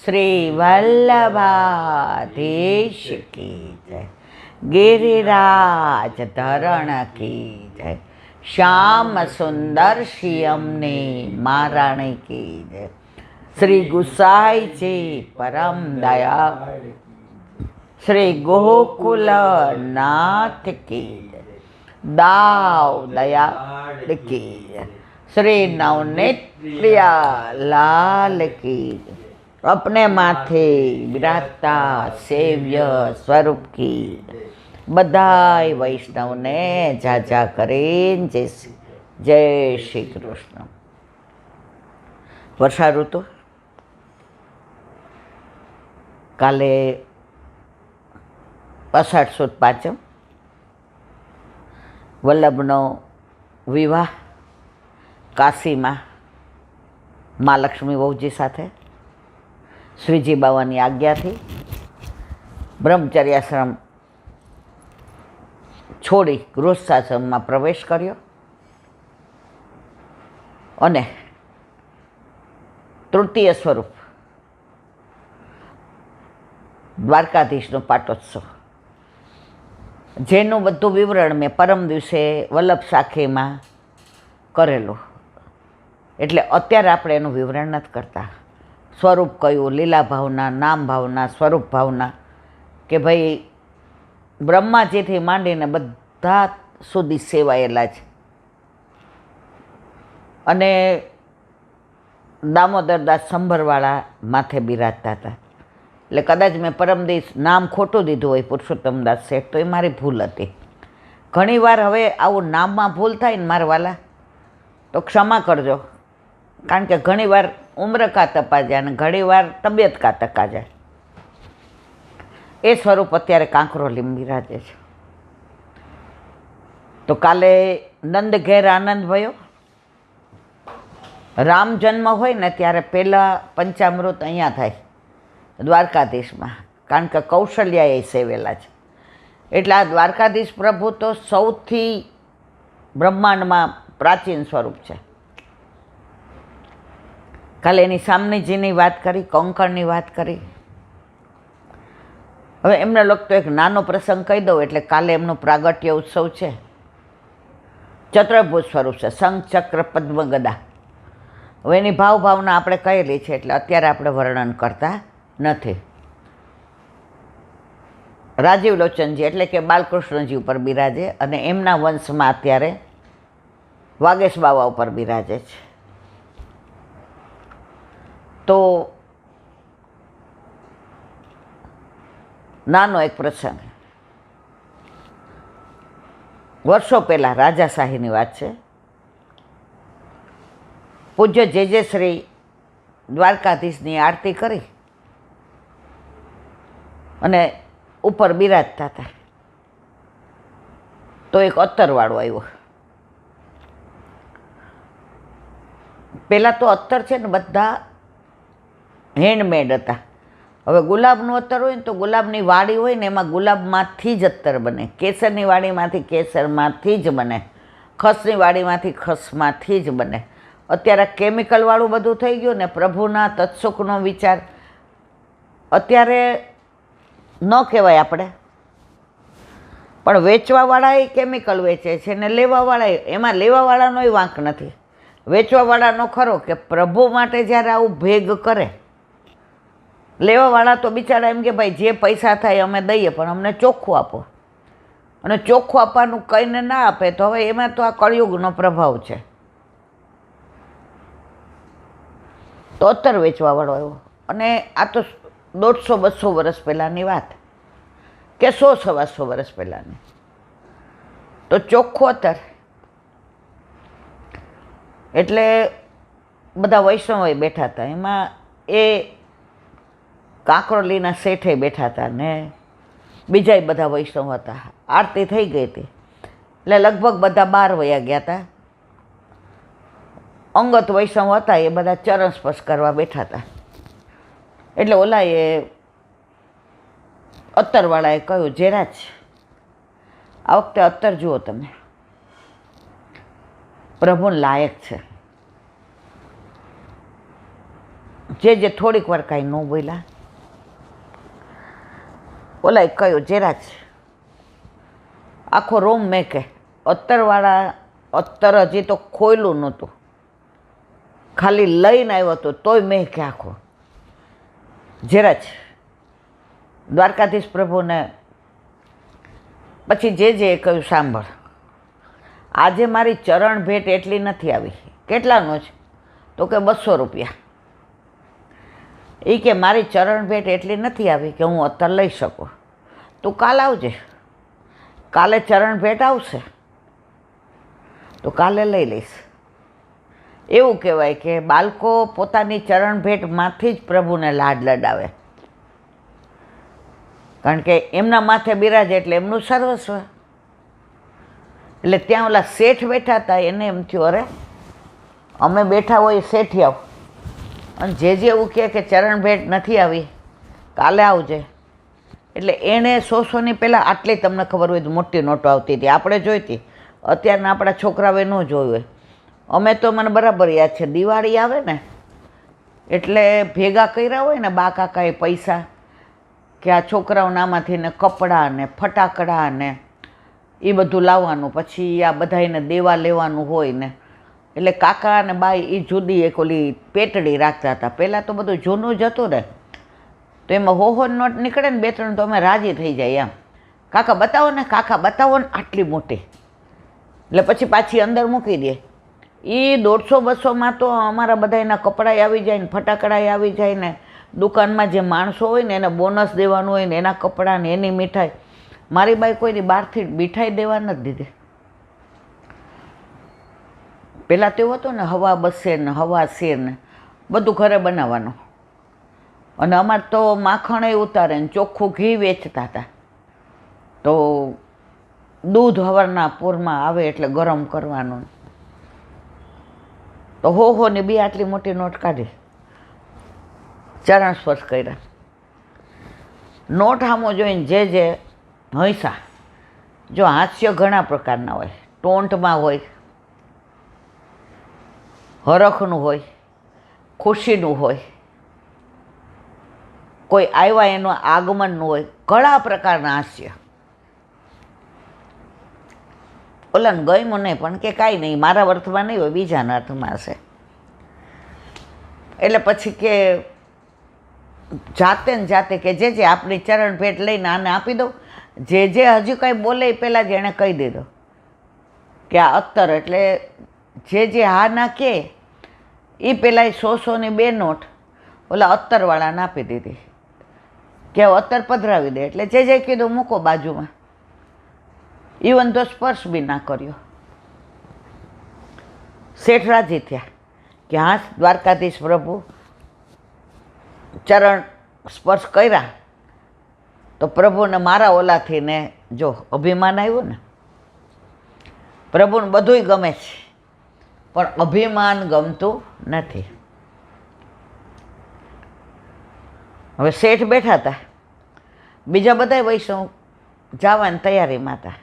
શ્રી વલ્લભાધીશ કી જય, गिरिराज धरण की जय, श्याम सुंदर श्यामने महाराणी की जय, श्री गुसाई जी परम दया, श्री गोकुल नाथ की जय, दाव दया की जय, श्री नवनीत लाल की जय, अपने माथे विराजता सेव्य स्वरूप की बधाई वैष्णव ने जाजा करें जय श्री कृष्ण। वर्षा ऋतु काले अषाढ़ सुद पाचम वल्लभनो विवाह काशी में महालक्ष्मी बहुजी साथे श्रीजी बाबानी आज्ञा थी ब्रह्मचर्याश्रम छोड़ी गृहस्थाश्रम में प्रवेश कर्यो अने तृतीय स्वरूप द्वारकाधीशनो पाटोत्सव जेनु बधु विवरण में परम दिवसे वल्लभ साखी में करेलू एटले अत्यारे आपणे एनुं विवरण नथी करता। स्वरूप कयु लीला भावना नाम भावना स्वरूप भावना के भाई ब्रह्माजी थी मांडीने बधा सुधी सेवायेला छे अने दामोदरदास संभरवाळा माथे बिराजता हता એટલે कदाच मैं परम दिवस नाम खोटું દીધું હોય પુરુષોત્તમદાસ શેઠ तो ये मारी भूल हती। घणीवार हवे आवुं नाममां भूल थाय ने मारा वाला तो क्षमा करजो कारण के घणीवार उम्र का तपा जाए ने घणीवार तबियत का तका जाए। ए स्वरूप अत्यारे कांकरोली बिराजे छे। तो काले नंद घेर आनंद भयो। राम जन्म होय ने त्यारे पहेला पंचामृत अहींया थाय द्वारकाधीश में कारण के कौशल्या ए सेवेला छे एटले आ द्वारकाधीश प्रभु तो सौथी ब्रह्मांड में प्राचीन स्वरूप छे। काले एनी सामनीजीनी वात करी कंकणनी वात करी। हवे एमने लगतो एक नानो प्रसंग कही दઉં એટલે काले एमनो प्रागट्य उत्सव छे। चतुर्भुज स्वरूप छे शंख चक्र पद्म गदा। हवे एनी भाव भावना आपणे कहेली छे એટલે અત્યારે આપણે વર્ણન કરતા નથી। राजीव लोचनजी એટલે કે बालकृष्णजी ઉપર બિરાજે અને એમના વંશમાં અત્યારે વાગેશ બાવા ઉપર બિરાજે છે। तो नानो एक प्रसंग वर्षों पहला राजाशाहीनी वात छे। पूज्य जे श्री द्वारकाधीशनी आरती करी अने ऊपर बिराजता था तो एक अत्तरवाळो आव्यो। पहला तो अत्तर छे ने बधा हेन्डमेड हता। हवे गुलाबनुं अत्तर होय तो गुलाबनी वाड़ी होय ने एमां गुलाबमांथी ज अत्तर बने, केसरनी वाड़ीमांथी केसरमांथी ज बने, खसनी वाड़ीमांथी खसमांथी ज बने। अत्यारे केमिकलवाळुं बधुं थई गयुं ने प्रभुना तत्सुखनो विचार अत्यारे न कहेवाय आपणे पण वेचवावाळाए केमिकल वेचे छे ने लेवावाळाए एमां लेवावाळानोय वांक नथी। वेचवावाळानो खरो के प्रभु माटे ज्यारे आवुं भेग करे लेवावाळा तो बिचारा एम के भाई जे पैसा थाय अमे दईए पण अमने चोख्खुं आपो अने चोख्खुं आपवानुं कहीने ना आपे तो हवे एमां तो आ कळयुगनो प्रभाव छे। तो अत्तर वेचवावाळो आव्यो अने आ तो 150-200 वर्ष पहेलानी वात के 100-125 वर्ष पहेलानी। तो चोख्खुं अत्तर एटले बधा वैष्णवोए बेठा था। एमां ए कांकरोलीना सेठे बैठा था ने बीजाय बधा वैष्णव हता। आरती थई गई थी એટલે लगभग बधा 12 वया गया था। अंगत वैष्णव हता ए बधा चरण स्पर्श करवा बैठा था એટલે ઓલાએ અત્તરવાળાએ કહ્યું જેરાજ આ વખતે અત્તર જુઓ તમે પ્રભુને લાયક છે। જે થોડીક વાર કાંઈ ન બોલ્યા. ઓલાએ કહ્યું જરાજ આખો રૂમ મેં કે અત્તરવાળા અત્તર હજી તો ખોયલું નહોતું, ખાલી લઈને આવ્યો હતો તોય મેં કે આખો જરાજ દ્વારકાધીશ પ્રભુને. પછી જે કહ્યું સાંભળ, આજે મારી ચરણ ભેટ એટલી નથી આવી. કેટલાનો છે? તો કે 200 રૂપિયા. એ કે મારી ચરણ ભેટ એટલી નથી આવી કે હું અત્તર લઈ શકું. તું કાલ આવજે, કાલે ચરણ ભેટ આવશે તો કાલે લઈ લઈશ. એવું કહેવાય કે બાળકો પોતાની ચરણ ભેટમાંથી જ પ્રભુને લાડ લડાવે, કારણ કે એમના માથે બિરાજે એટલે એમનું સર્વસ્વ. એટલે ત્યાં ઓલા શેઠ બેઠા હતા, એને એમ થયું અરે અમે બેઠા હોય શેઠી આવ, અને જે એવું કહે કે ચરણ ભેટ નથી આવી કાલે આવજે. એટલે એણે 100ની પહેલાં આટલી તમને ખબર હોય તો મોટી નોટો આવતી હતી, આપણે જોઈતી. અત્યારના આપણા છોકરાઓએ ન જોયું હોય. અમે તો મને બરાબર યાદ છે, દિવાળી આવે ને એટલે ભેગા કર્યા હોય ને બા કાકાએ પૈસા, કે આ છોકરાઓનામાંથી ને કપડાં ને ફટાકડા ને એ બધું લાવવાનું, પછી આ બધાને દેવા લેવાનું હોય ને. એટલે કાકા અને બાઈ એ જુદી એક ઓલી પેટડી રાખતા હતા. પહેલાં તો બધું જૂનું જ હતું ને, તો એમાં હોહો નોટ નીકળે ને 2-3 તો અમે રાજી થઈ જાય એમ, કાકા બતાવો ને, કાકા બતાવો ને, આટલી મોટી. એટલે પછી પાછી અંદર મૂકી દે. એ 150-200માં તો અમારા બધાના કપડાં આવી જાય ને ફટાકડા આવી જાય ને, દુકાનમાં જે માણસો હોય ને એને બોનસ દેવાનું હોય ને, એના કપડાં ને એની મીઠાઈ. મારી બાઈ કોઈની બહારથી મીઠાઈ દેવા નથી દીધી. પહેલાં તો એવું હતું ને હવા બસે ને હવા શેર ને બધું ઘરે બનાવવાનું. અને અમારે તો માખણ ઉતારે ને ચોખ્ખું ઘી વેચતા હતા. તો દૂધ હવારના પૂરમાં આવે એટલે ગરમ કરવાનું. તો હોની બી આટલી મોટી નોટ કાઢી, ચરણ સ્પર્શ કર્યા. નોટ સામો જોઈને જે હૈસા. જો હાસ્ય ઘણા પ્રકારના હોય, ટોંટમાં હોય, હરખનું હોય, ખુશીનું હોય, કોઈ આવ્યા એનું આગમનનું હોય, ઘણા પ્રકારના હાસ્ય. ઓલાને ગમ્યું નહીં પણ કે કાંઈ નહીં, મારા અર્થમાં નહીં હોય, બીજાના અર્થમાં હશે. એટલે પછી કે જાતે ને જાતે કે જે આપણી ચરણ ભેટ લઈને આને આપી દઉં. જે હજી કંઈ બોલે એ પહેલાં જ એણે કહી દીધો કે આ અત્તર. એટલે જે હા ના કહે એ પહેલાં 100-100ની 2 નોટ ઓલા અત્તરવાળાને આપી દીધી કે અત્તર પધરાવી દે. એટલે જે કીધું મૂકો બાજુમાં. ઇવન તો સ્પર્શ બી ના કર્યો. શેઠ રાજી થયા કે હા દ્વારકાધીશ પ્રભુ ચરણ સ્પર્શ કર્યા તો પ્રભુને મારા ઓલાથી ને જો અભિમાન આવ્યું ને. પ્રભુને બધુંય ગમે છે પણ અભિમાન ગમતું નથી. હવે શેઠ બેઠા હતા, બીજા બધા વૈષ્ણવ જવાની તૈયારીમાં હતા.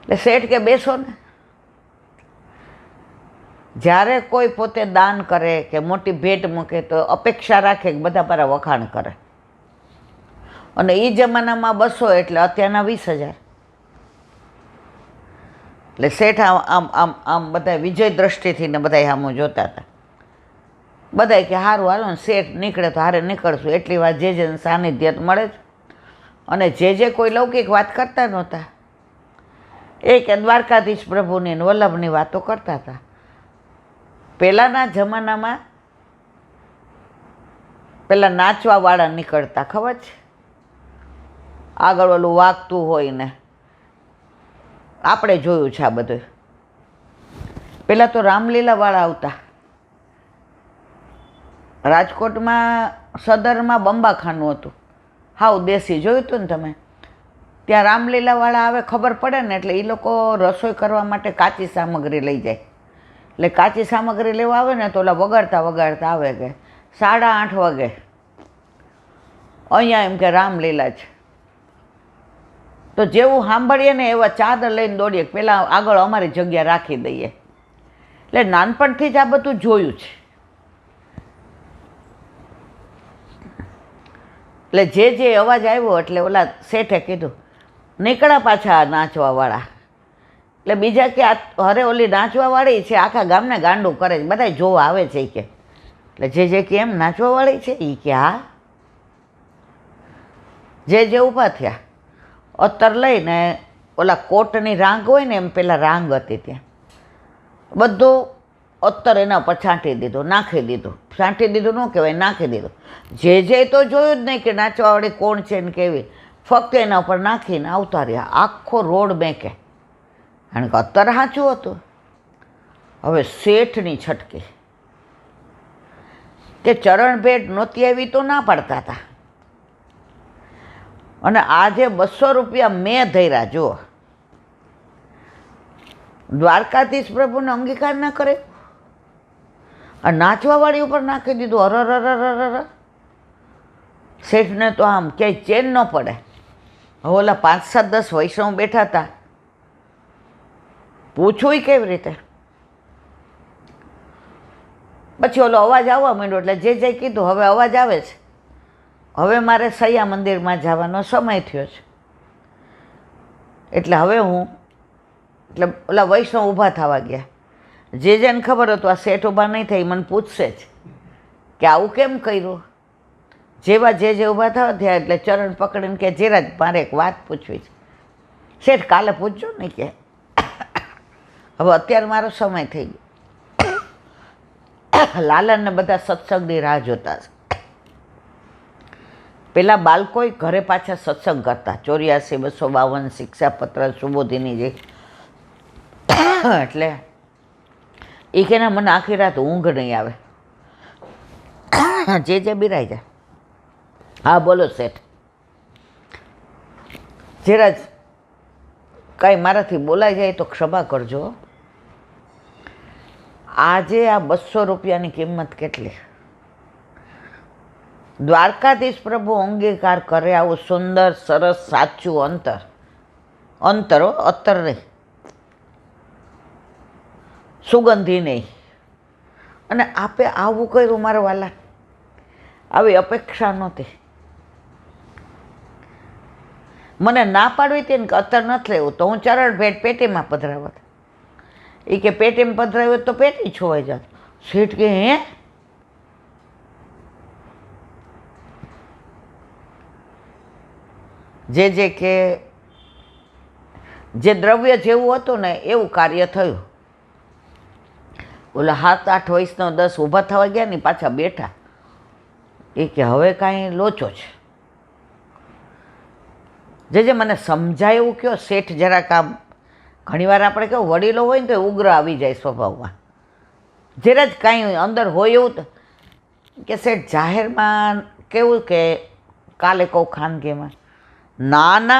એટલે શેઠ કે બેસો ને. જ્યારે કોઈ પોતે દાન કરે કે મોટી ભેટ મૂકે તો અપેક્ષા રાખે કે બધા મારા વખાણ કરે. અને એ જમાનામાં 200 એટલે અત્યારના 20,000. એટલે શેઠ આમ આમ આમ બધા વિજય દ્રષ્ટિથી ને બધા સામું જોતા હતા. બધા કે સારું હાલો ને, શેઠ નીકળે તો હારે નીકળશું. એટલી વાત જે સાનિધ્ય મળે જ. અને જે કોઈ લૌકિક વાત કરતા નહોતા એ કે દ્વારકાધીશ પ્રભુની વલ્લભની વાતો કરતા હતા. પહેલાંના જમાનામાં પેલા નાચવાવાળા નીકળતા, ખબર છે? આગળ ઓલું વાગતું હોય ને, આપણે જોયું છે આ બધું. પહેલાં તો રામલીલાવાળા આવતા. રાજકોટમાં સદરમાં બંબાખાનું હતું, હાવ દેશી, જોયું હતું ને તમે? ત્યાં રામલીલાવાળા આવે, ખબર પડે ને એટલે એ લોકો રસોઈ કરવા માટે કાચી સામગ્રી લઈ જાય. એટલે કાચી સામગ્રી લેવા આવે ને તો ઓલા વગાડતા આવે કે 8:30 વાગે અહીંયા એમ કે રામલીલા છે. તો જેવું સાંભળીએ ને એવા ચાદર લઈને દોડીએ, પહેલાં આગળ અમારી જગ્યા રાખી દઈએ. એટલે નાનપણથી જ આ બધું જોયું છે. એટલે જે અવાજ આવ્યો એટલે ઓલા શેઠે કીધું નીકળ્યા પાછા નાચવાવાળા. એટલે બીજા કે આ અરે ઓલી નાચવાવાળી છે, આખા ગામને ગાંડું કરે છે, બધા જોવા આવે છે કે. એટલે જે કે એમ નાચવાવાળી છે એ કે હા. જે ઊભા થયા, અત્તર લઈને ઓલા કોટની રાંગ હોય ને એમ પેલા રાંગ હતી ત્યાં, બધું અત્તર એના પર છાંટી દીધું, નાખી દીધું. છાંટી દીધું ન કહેવાય, નાખી દીધું. જે તો જોયું જ નહીં કે નાચવાવાળી કોણ છે ને કેવી, ફક્ત એના ઉપર નાખીને આવતા રહ્યા. આખો રોડ બેંકે, કારણ કે અત્તર સાચું હતું. હવે શેઠની છટકી કે ચરણ ભેટ નહોતી આવી તો ના પાડતા હતા, અને આજે 200 રૂપિયા મેં ધર્યા. જુઓ, દ્વારકાધીશ પ્રભુને અંગીકાર ના કરે, આ નાચવાવાળી ઉપર નાખી દીધું. અરર. શેઠને તો આમ ક્યાંય ચેન ન પડે. હવે ઓલા 5, 7, 10 વૈષ્ણવ બેઠા હતા, પૂછવું કેવી રીતે. પછી ઓલો અવાજ આવવા માંડ્યો એટલે જે કીધું હવે અવાજ આવે છે, હવે મારે સૈયા મંદિરમાં જવાનો સમય થયો છે. એટલે હવે એટલે ઓલા વૈષ્ણવ ઊભા થવા ગયા. જેને ખબર હતું આ શેઠ ઊભા નહીં થઈ, મને પૂછશે જ કે આવું કેમ કર્યું. જેવા જે ઊભા થવા થયા એટલે ચરણ પકડીને કે જીરાજ મારે એક વાત પૂછવી છે. શેઠ કાલે પૂછજો ને કે હવે અત્યારે મારો સમય થઈ ગયો. લાલનને બધા સત્સંગની રાહ જોતા છે. પેલા બાળકોએ ઘરે પાછા સત્સંગ કરતા 84, 252 શિક્ષાપત્ર સુબોધિની જે. એટલે એ કે મને આખી રાત ઊંઘ નહીં આવે. જે બિરાઈ જાય. હા બોલો શેઠ. જીરાજ કાંઈ મારાથી બોલાઈ જાય તો ક્ષમા કરજો. આજે આ 200 રૂપિયાની કિંમત કેટલી? દ્વારકાધીશ પ્રભુ અંગીકાર કરે આવું સુંદર સરસ સાચું અત્તર નહીં, સુગંધી નહીં. અને આપે આવું કર્યું મારા વાલા, આવી અપેક્ષા નહોતી. મને ના પાડવી હતી ને કે અત્તર નથી લેવું તો હું ચરણ ભેટ પેટીમાં પધરાવત. એ કે પેટીમાં પધરાવ્યું તો પેટી છોવાઈ જાત. શેઠ કે હે? જે કે જે દ્રવ્ય જેવું હતું ને એવું કાર્ય થયું. ઓલા 7, 8 વયસનો 10 ઊભા થવા ગયા ને પાછા બેઠા. એ કે હવે કાંઈ લોચો છે. જે મને સમજાય એવું કહો. શેઠ જરાક આમ ઘણીવાર આપણે કેવું વડીલો હોય ને તો ઉગ્ર આવી જાય સ્વભાવમાં. જરા જ કાંઈ અંદર હોય એવું તો કે શેઠ જાહેરમાં કેવું કે કાલે કહું ખાનગીમાં ના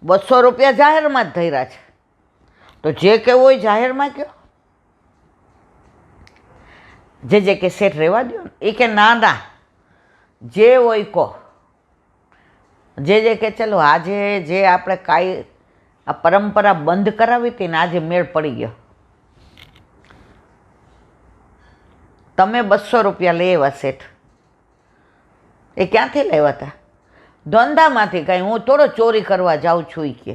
200 રૂપિયા જાહેરમાં જ ધર્યા છે, તો જે કેવું હોય જાહેરમાં કહો. જે કે શેઠ રહેવા દો ને. એ કે ના જે હોય કહો. જે કે ચલો આજે જે આપણે કાંઈ આ પરંપરા બંધ કરાવી હતી ને આજે મેળ પડી ગયો. તમે 200 રૂપિયા લઈ આવ્યા શેઠ, એ ક્યાંથી લેવા હતા? ધંધામાંથી. કાંઈ હું થોડો ચોરી કરવા જાઉં છું. એ કે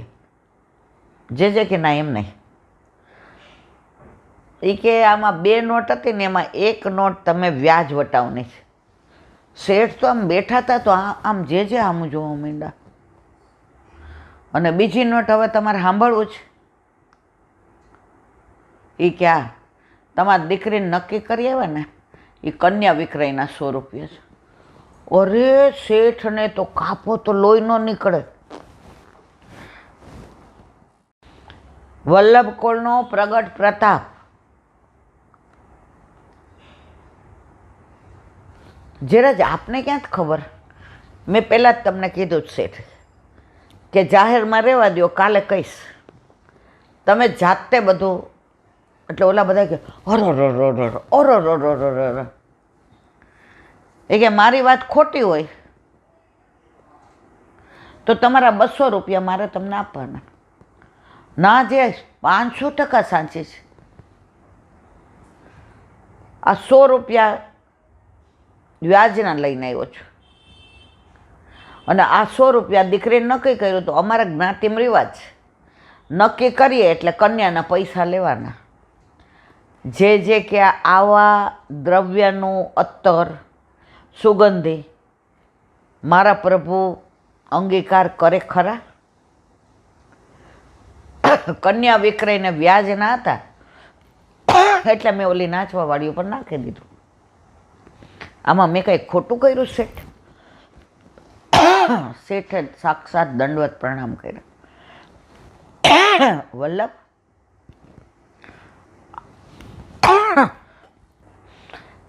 જે કે ના એમ નહીં. એ કે આમાં 2 નોટ હતી ને એમાં 1 નોટ તમે વ્યાજ વટાવની છે. શેઠ તો આમ બેઠા હતા તો આમ જે આમ જોવા માંડ્યા. અને બીજી નોટ હવે તમારે સાંભળવું છે. એ કે આ તમારી દીકરીને નક્કી કરી આવે ને એ કન્યા વિક્રયના 100 રૂપિયા છે. અરે શેઠને તો કાપો તો લોહી ન નીકળે. વલ્લભ કોળનો પ્રગટ પ્રતાપ. જરા જ આપને ક્યાં ખબર. મેં પહેલાં જ તમને કીધું જ શેઠ કે જાહેરમાં રહેવા દો, કાલે કહીશ. તમે જાતે બધું. એટલે ઓલા બધા કે ઓરો. એ કે મારી વાત ખોટી હોય તો તમારા 200 રૂપિયા મારે તમને આપવાના. ના, જે 500% સાચી છે. આ 100 રૂપિયા વ્યાજના લઈને આવ્યો છું. અને આ 100 રૂપિયા દીકરીને નક્કી કર્યું તો અમારા જ્ઞાતિમાં રિવાજ નક્કી કરીએ એટલે કન્યાના પૈસા લેવાના. જે કે આવા દ્રવ્યનું અત્તર સુગંધી મારા પ્રભુ અંગીકાર કરે ખરા? કન્યા વિક્રયને વ્યાજ ના હતા એટલે મેં ઓલી નાચવાવાળી ઉપર નાખી દીધું. આમાં મેં કંઈ ખોટું કર્યું? શેઠે સાક્ષાત દંડવત પ્રણામ કર્યા. વલ્લભ,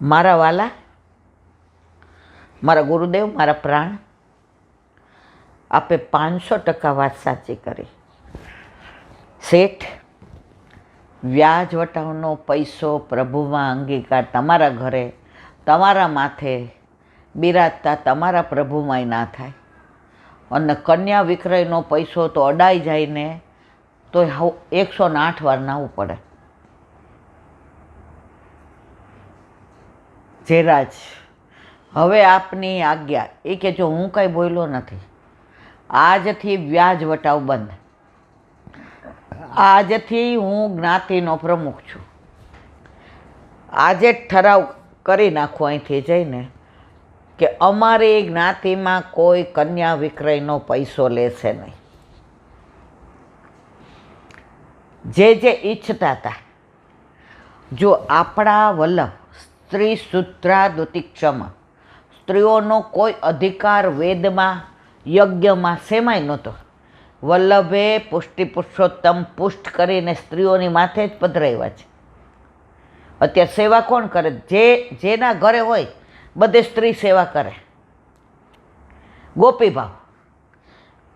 મારા વાલા, મારા ગુરુદેવ, મારા પ્રાણ, આપે 500% વાત સાચી કરી. શેઠ, વ્યાજ વટાવનો પૈસો પ્રભુમાં અંગીકાર તમારા ઘરે તમારા માથે બિરાજતા તમારા પ્રભુમાંય ના થાય. અને કન્યા વિક્રયનો પૈસો તો અડાઈ જાય ને તો 108 વાર નાવું પડે. જેરાજ, હવે આપની આજ્ઞા. એ કે જો હું કંઈ બોલ્યો નથી, આજથી વ્યાજ વટાવ બંધ. આજથી હું જ્ઞાતિનો પ્રમુખ છું. આજે જ ઠરાવ કરી નાખો અહીંથી જઈને કે અમારી જ્ઞાતિમાં કોઈ કન્યા વિક્રયનો પૈસો લેશે નહીં. જે ઈચ્છતા હતા, જો આપણા વલ્લભ સ્ત્રી શુદ્રાદુતિક્ષમ, સ્ત્રીઓનો કોઈ અધિકાર વેદમાં યજ્ઞમાં શેમાંય નહોતો. વલ્લભે પુષ્ટિ પુરુષોત્તમ પુષ્ટ કરીને સ્ત્રીઓની માથે જ પધરાવ્યા છે. અત્યારે સેવા કોણ કરે? જેના ઘરે હોય બધે સ્ત્રી સેવા કરે. ગોપીભાવ.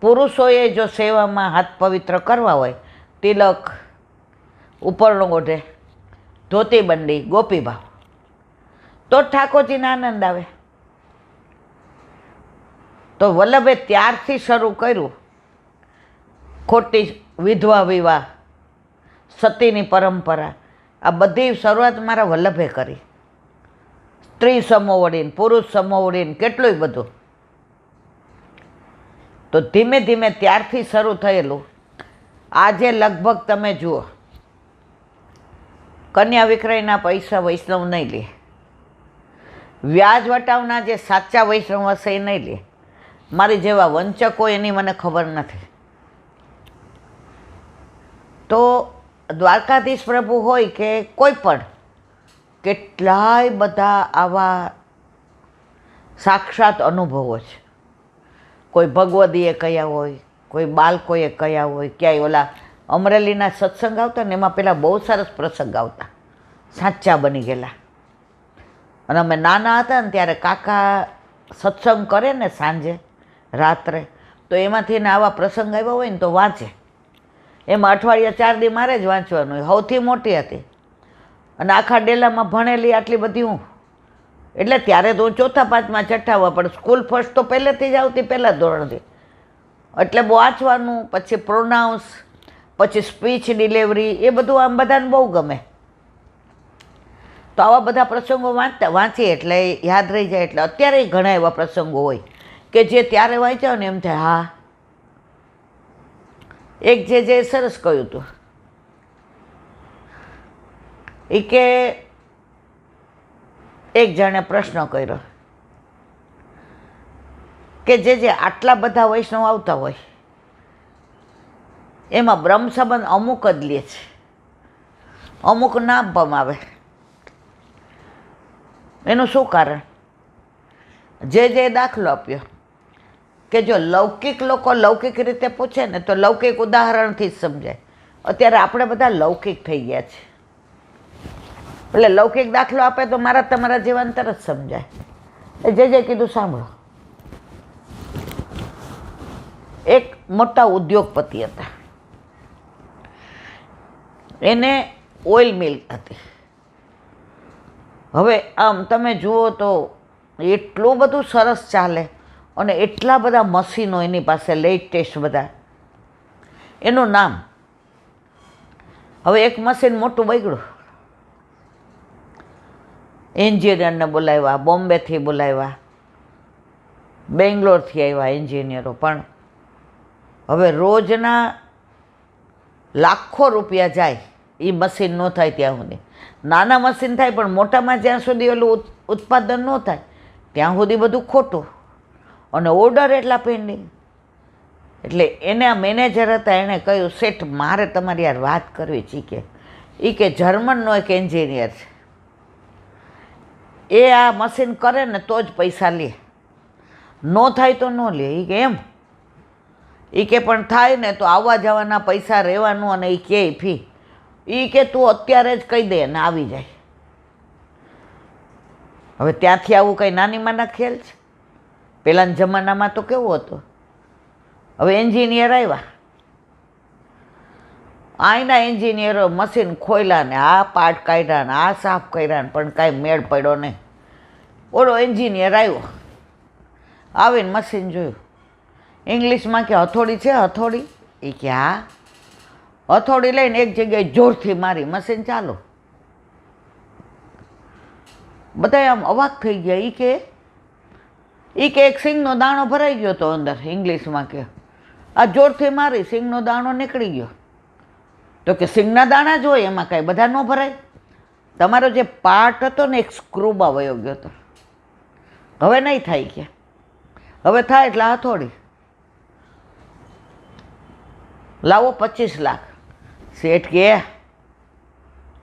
પુરુષોએ જો સેવામાં હાથ પવિત્ર કરવા હોય, તિલક, ઉપરનો ઓઢે, ધોતી બંડી, ગોપીભાવ, તો ઠાકોરજીને આનંદ આવે. તો વલ્લભે ત્યારથી શરૂ કર્યું ખોટી વિધવા વિવાહ, સતીની પરંપરા. આ બધી શરૂઆત મારા વલ્લભે કરી. સ્ત્રી સમોવડીને, પુરુષ સમોવડીને, કેટલુંય બધું. તો ધીમે ધીમે ત્યારથી શરૂ થયેલું. આજે લગભગ તમે જુઓ, કન્યા વિક્રયના પૈસા વૈષ્ણવ નહીં લે. વ્યાજ વટાવના જે સાચા વૈષ્ણવ હશે એ નહીં લે. મારી જેવા વંચકો એની મને ખબર નથી. તો દ્વારકાધીશ પ્રભુ હોય કે કોઈ પણ, કેટલાય બધા આવા સાક્ષાત અનુભવો છે. કોઈ ભગવદીએ કયા હોય, કોઈ બાળકોએ કયા હોય. ક્યાંય ઓલા અમરેલીના સત્સંગ આવતા ને એમાં પેલા બહુ સરસ પ્રસંગ આવતા, સાચા બની ગયેલા. અને અમે નાના હતા ને ત્યારે કાકા સત્સંગ કરે ને સાંજે રાત્રે, તો એમાંથી ને આવા પ્રસંગ આવ્યા હોય ને તો વાંચે. એમાં અઠવાડિયા 4 દી મારે જ વાંચવાનું હોય. સૌથી મોટી હતી અને આખા ડેલામાં ભણેલી આટલી બધી હું. એટલે ત્યારે તો હું 4થા 5મા 6ઠા પણ સ્કૂલ ફર્સ્ટ તો પહેલેથી જ આવતી, પહેલાં ધોરણથી. એટલે વાંચવાનું, પછી પ્રોનાઉન્સ, પછી સ્પીચ ડિલિવરી, એ બધું આમ બધાને બહુ ગમે. તો આવા બધા પ્રસંગો વાંચીએ એટલે યાદ રહી જાય. એટલે અત્યારે ઘણા એવા પ્રસંગો હોય કે જે ત્યારે વાંચ્યા ને એમ થાય હા. એક જે સરસ કહ્યું હતું એ કે એક જણે પ્રશ્ન કર્યો કે જે આટલા બધા વૈષ્ણવ આવતા હોય એમાં બ્રહ્મ સંબંધ અમુક જ લે છે, અમુક ના પમાવે. એનું શું કારણ? જે દાખલો આપ્યો કે જો લૌકિક લોકો લૌકિક રીતે પૂછે ને તો લૌકિક ઉદાહરણથી જ સમજાય. અત્યારે આપણે બધા લૌકિક થઈ ગયા છે એટલે લૌકિક દાખલો આપે તો મારા તમારા જીવન તરત સમજાય. જે કીધું સાંભળો. એક મોટા ઉદ્યોગપતિ હતા, એને ઓઇલ મિલ હતી. હવે આમ તમે જુઓ તો એટલું બધું સરસ ચાલે અને એટલા બધા મશીનો એની પાસે લેટેસ્ટ બધા. એનું નામ, હવે એક મશીન મોટું બગડ્યું, એન્જિનિયરને બોલાવ્યા, બોમ્બેથી બોલાવ્યા, બેંગ્લોરથી આવ્યા એન્જિનિયરો, પણ હવે રોજના લાખો રૂપિયા જાય એ મશીન ન થાય ત્યાં સુધી. નાના મશીન થાય પણ મોટામાં જ્યાં સુધી ઓલું ઉત્પાદન ન થાય ત્યાં સુધી બધું ખોટું અને ઓર્ડર એટલા પેન્ડિંગ. એટલે એને આ મેનેજર હતા, એણે કહ્યું શેઠ મારે તમારી યાર વાત કરવી છે. કે જર્મનનો એક એન્જિનિયર છે, એ આ મશીન કરે ને તો જ પૈસા લે, ન થાય તો ન લે. એ કે એમ? એ કે પણ થાય ને તો આવવા જવાના પૈસા રહેવાનું અને એ કે ફી. એ કે તું અત્યારે જ કહી દે ને આવી જાય. હવે ત્યાંથી આવું કંઈ નાની માના ખેલ છે? પહેલાંના જમાનામાં તો કેવું હતું. હવે એન્જિનિયર આવ્યા, આઈના એન્જિનિયરો મશીન ખોલ્યા ને આ પાર્ટ કાઢ્યા ને આ સાફ કર્યા ને પણ કાંઈ મેળ પડ્યો નહીં. ઓલો એન્જિનિયર આવ્યો, આવીને મશીન જોયું, ઇંગ્લિશમાં કે હથોડી છે હથોડી? એ કે હા. હથોડી લઈને એક જગ્યાએ જોરથી મારી, મશીન ચાલુ. બધા આમ અવાક થઈ ગયા. એ કે એક સિંગનો દાણો ભરાઈ ગયો હતો અંદર, ઇંગ્લિશમાં કે આ જોરથી મારી સિંગનો દાણો નીકળી ગયો. તો કે સિંગના દાણા જ હોય, એમાં કાંઈ બધા ન ભરાય. તમારો જે પાર્ટ હતો ને એક સ્ક્રૂમાં વયો ગયો હતો, હવે નહીં થાય કે હવે થાય એટલે હથોડી લાવો 25 લાખ. શેઠ કે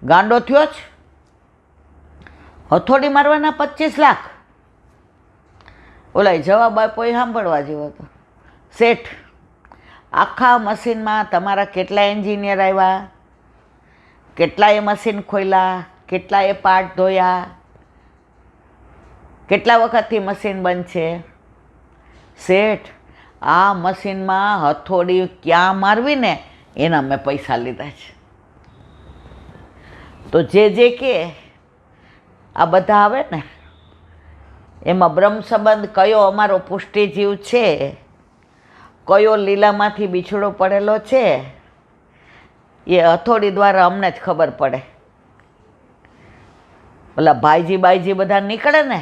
ગાંડો થયો જ, હથોડી મારવાના 25 લાખ? ઓલા જવાબ આપ્યો એ સાંભળવા જેવો હતો. શેઠ આખા મશીનમાં તમારા કેટલા એન્જિનિયર આવ્યા, કેટલાએ મશીન ખોલ્યા, કેટલાએ પાર્ટ ધોયા, કેટલા વખતથી મશીન બંધ છે? શેઠ આ મશીનમાં હથોડી ક્યાં મારવી ને એના મેં પૈસા લીધા છે. તો જે કે આ બધા આવે ને એમાં બ્રહ્મ સંબંધ કયો અમારો પુષ્ટિજીવ છે, કયો લીલામાંથી બિછડો પડેલો છે, એ હથોડી દ્વારા અમને જ ખબર પડે. ઓલા ભાઈજી બાઈજી બધા નીકળે ને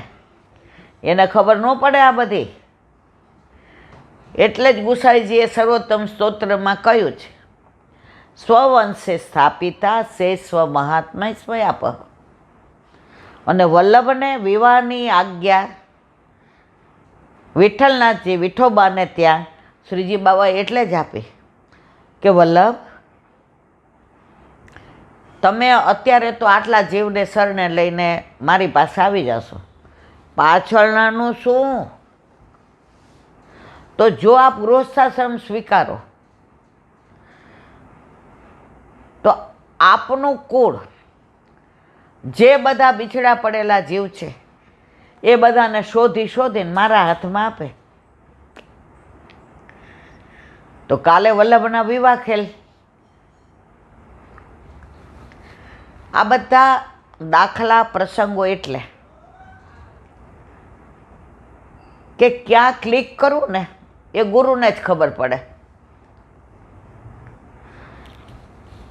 એને ખબર ન પડે આ બધી. એટલે જ ગુસાઈજીએ સર્વોત્તમ સ્તોત્રમાં કહ્યું છે, સ્વવંશે સ્થાપિતા સે સ્વ મહાત્મા સ્વયાપ. અને વલ્લભને વિવાહની આજ્ઞા વિઠ્ઠલનાથજી વિઠોબાને ત્યાં શ્રીજી બાબા એટલે જ આપી કે વલ્લભ તમે અત્યારે તો આટલા જીવને સરને લઈને મારી પાસે આવી જશો, પાછળનાનું શું? તો જો આપ ગૃહસ્થાશ્રમ સ્વીકારો તો આપનું કુળ જે બધા બિછડા પડેલા જીવ છે એ બધાને શોધીને મારા હાથમાં આપે. તો કાલે વલ્લભના વિવાહ ખેલ. આ બધા દાખલા પ્રસંગો એટલે કે ક્યાં ક્લિક કરવું ને એ ગુરુને જ ખબર પડે.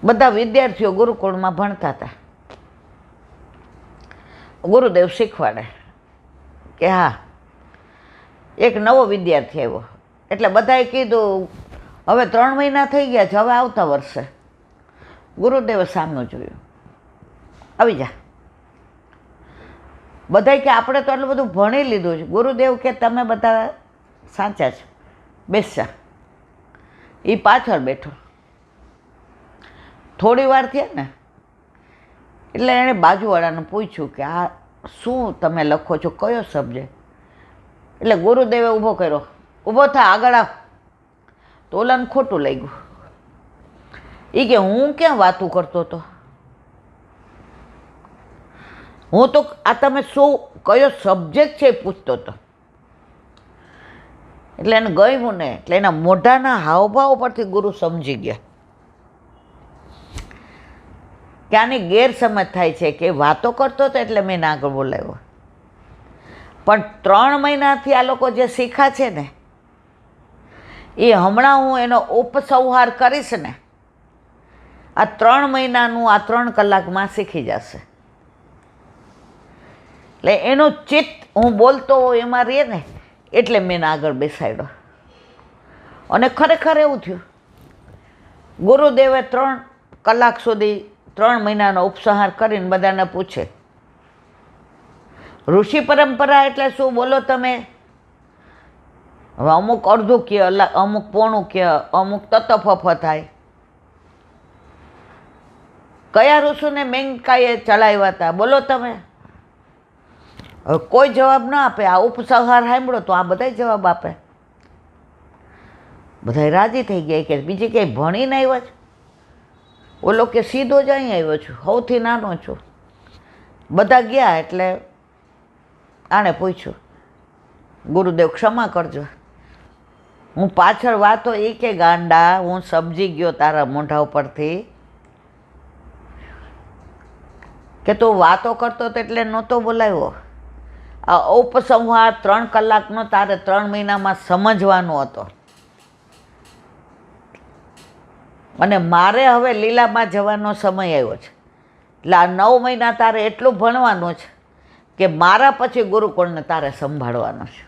બધા વિદ્યાર્થીઓ ગુરુકુળમાં ભણતા હતા, ગુરુદેવ શીખવાડે કે હા એક નવો વિદ્યાર્થી આવ્યો એટલે બધાએ કીધું હવે 3 મહિના થઈ ગયા છે, હવે આવતા વર્ષે. ગુરુદેવે સામનું જોયું, આવી જા. બધાએ કે આપણે તો એટલું બધું ભણી લીધું છે. ગુરુદેવ કે તમે બધા સાચા છો, બેસા. એ પાછળ બેઠો. થોડી વાર થયા ને એટલે એણે બાજુવાળાને પૂછ્યું કે આ શું તમે લખો છો, કયો સબ્જેક્ટ? એટલે ગુરુદેવે ઊભો કર્યો, ઊભો થા આગળ આવ. તો ઓલાને ખોટું લાગ્યું. એ કે હું ક્યાં વાતું કરતો હતો, હું તો આ તમે શું કયો સબ્જેક્ટ છે એ પૂછતો હતો. એટલે એને ગયું ને એટલે એના મોઢાના હાવભાવ પરથી ગુરુ સમજી ગયા કે આની ગેરસમજ થાય છે કે વાતો કરતો હતો એટલે મેં આગળ બોલાવ્યો. પણ 3 મહિનાથી આ લોકો જે શીખા છે ને એ હમણાં હું એનો ઉપસંહાર કરીશ ને આ 3 મહિનાનું આ 3 કલાકમાં શીખી જશે. એટલે એનું ચિત્ત હું બોલતો એમાં રહે ને એટલે મેં એને આગળ બેસાડ્યો. અને ખરેખર એવું થયું. ગુરુદેવે 3 કલાક સુધી 3 મહિનાનો ઉપસંહાર કરીને બધાને પૂછે, ઋષિ પરંપરા એટલે શું બોલો તમે? હવે અમુક અડધું કે, અમુક પોણું કે, અમુક તતફફ થાય. કયા ઋષિને મેનકાએ ચલાવ્યા હતા બોલો તમે? હવે કોઈ જવાબ ના આપે. આ ઉપસંહાર સાંભળો તો આ બધા જવાબ આપે. બધા રાજી થઈ ગયા કે બીજી ક્યાંય ભણીને આવ્યા છે? ઓલો કે સીધો જ અહીં આવ્યો છું, સૌથી નાનો છું. બધા ગયા એટલે આણે પૂછ્યું, ગુરુદેવ ક્ષમા કરજો, હું પાછળ વાતો એ કે ગાંડા હું સમજી ગયો તારા મોઢા ઉપરથી કે તું વાતો કરતો તો એટલે નહોતો બોલાવ્યો. આ ઉપસંહાર 3 કલાકનો તારે 3 મહિનામાં સમજવાનો હતો. અને મારે હવે લીલામાં જવાનો સમય આવ્યો છે. એટલે આ 9 મહિના તારે એટલું ભણવાનું છે કે મારા પછી ગુરુકુળને તારે સંભાળવાનો છે.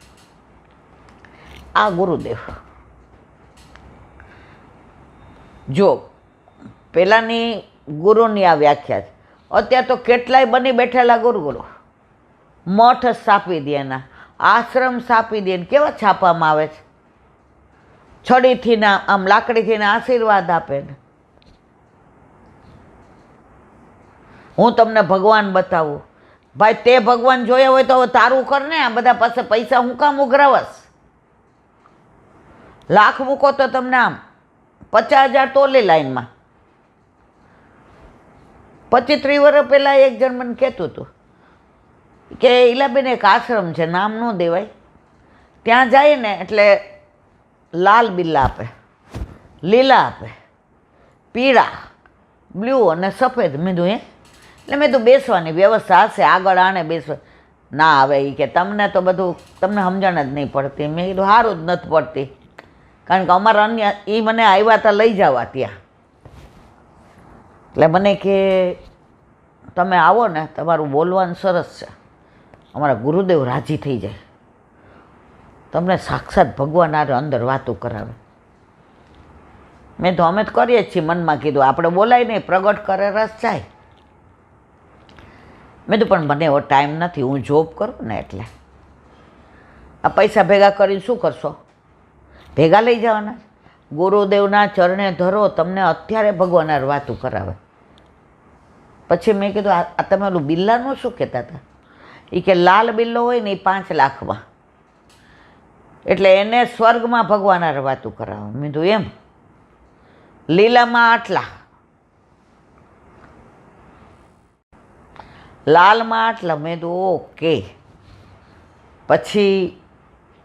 આ ગુરુદેવ જો પેલાની ગુરુની આ વ્યાખ્યા છે. અત્યારે તો કેટલાય બની બેઠેલા ગુરુકુળો મઠ સ્થાપી દે, એના આશ્રમ સ્થાપી દે. કેવા છાપવામાં આવે છે, છડીથી ના આમ લાકડીથી ના આશીર્વાદ આપે ને. હું તમને ભગવાન બતાવું. ભાઈ તે ભગવાન જોયા હોય તો તારું કર ને. આ બધા પાસે પૈસા હું કામ ઉઘરાવસ? લાખ મૂકો તો તમને આમ 50,000 તોલી લાઈનમાં. 25-30 વર્ષ પહેલાં એક જણ મને કહેતું હતું કે ઈલાબેન એક આશ્રમ છે, નામ ન દેવાય, ત્યાં જાય ને એટલે લાલ બિલ્લા આપે, લીલા આપે, પીળા, બ્લુ અને સફેદ. મેં કીધું એટલે મેં તો બેસવાની વ્યવસ્થા હશે, આગળ આણે બેસવા ના આવે. એ કે તમને તો બધું તમને સમજણ જ નહીં પડતી. મેં કીધું સારું જ નથી પડતી, કારણ કે અમારા અન્ય એ મને આવ્યા હતા લઈ જવા ત્યાં. એટલે મને કે તમે આવો ને તમારું બોલવાનું સરસ છે, અમારા ગુરુદેવ રાજી થઈ જાય, તમને સાક્ષાત ભગવાન આરે અંદર વાતો કરાવે. મેં તો અમે જ કરીએ જ છીએ મનમાં કીધું, આપણે બોલાય નહીં, પ્રગટ કરે રસ જાય. મેં તો પણ મને એવો ટાઈમ નથી, હું જોબ કરું ને એટલે. આ પૈસા ભેગા કરીને શું કરશો? ભેગા લઈ જવાના. ગુરુદેવના ચરણે ધરો, તમને અત્યારે ભગવાન આરે વાતું કરાવે. પછી મેં કીધું આ તમે ઓલું બિલ્લાનું શું કહેતા હતા? એ કે લાલ બિલ્લો હોય ને એ 5 લાખમાં, એટલે એને સ્વર્ગમાં ભગવાન આરે વાતું કરાવે. મેં કીધું એમ? લીલામાં આટલા, લાલમાં આટલા. મેં કીધું ઓકે. પછી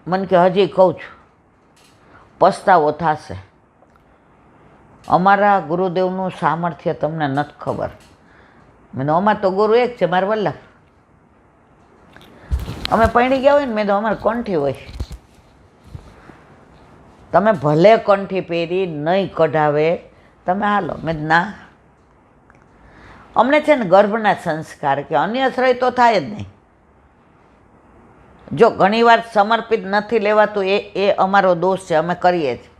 મને કે હજી કહું છું, પસ્તાવો થશે. અમારા ગુરુદેવનું સામર્થ્ય તમને નથી ખબર. મેં તો અમારે તો ગુરુ એક છે, મારા વલ્લભ. અમે પૈણી ગયા હોય ને, મેં તો અમારે કંઠી હોય. તમે ભલે કંઠી પહેરી નહીં કઢાવે, તમે હાલો. મેં ના, અમને છે ને ગર્ભના સંસ્કાર કે અન્યશ્રય તો થાય જ નહીં. જો ઘણીવાર સમર્પિત નથી લેવાતું એ અમારો દોષ છે, અમે કરીએ છીએ.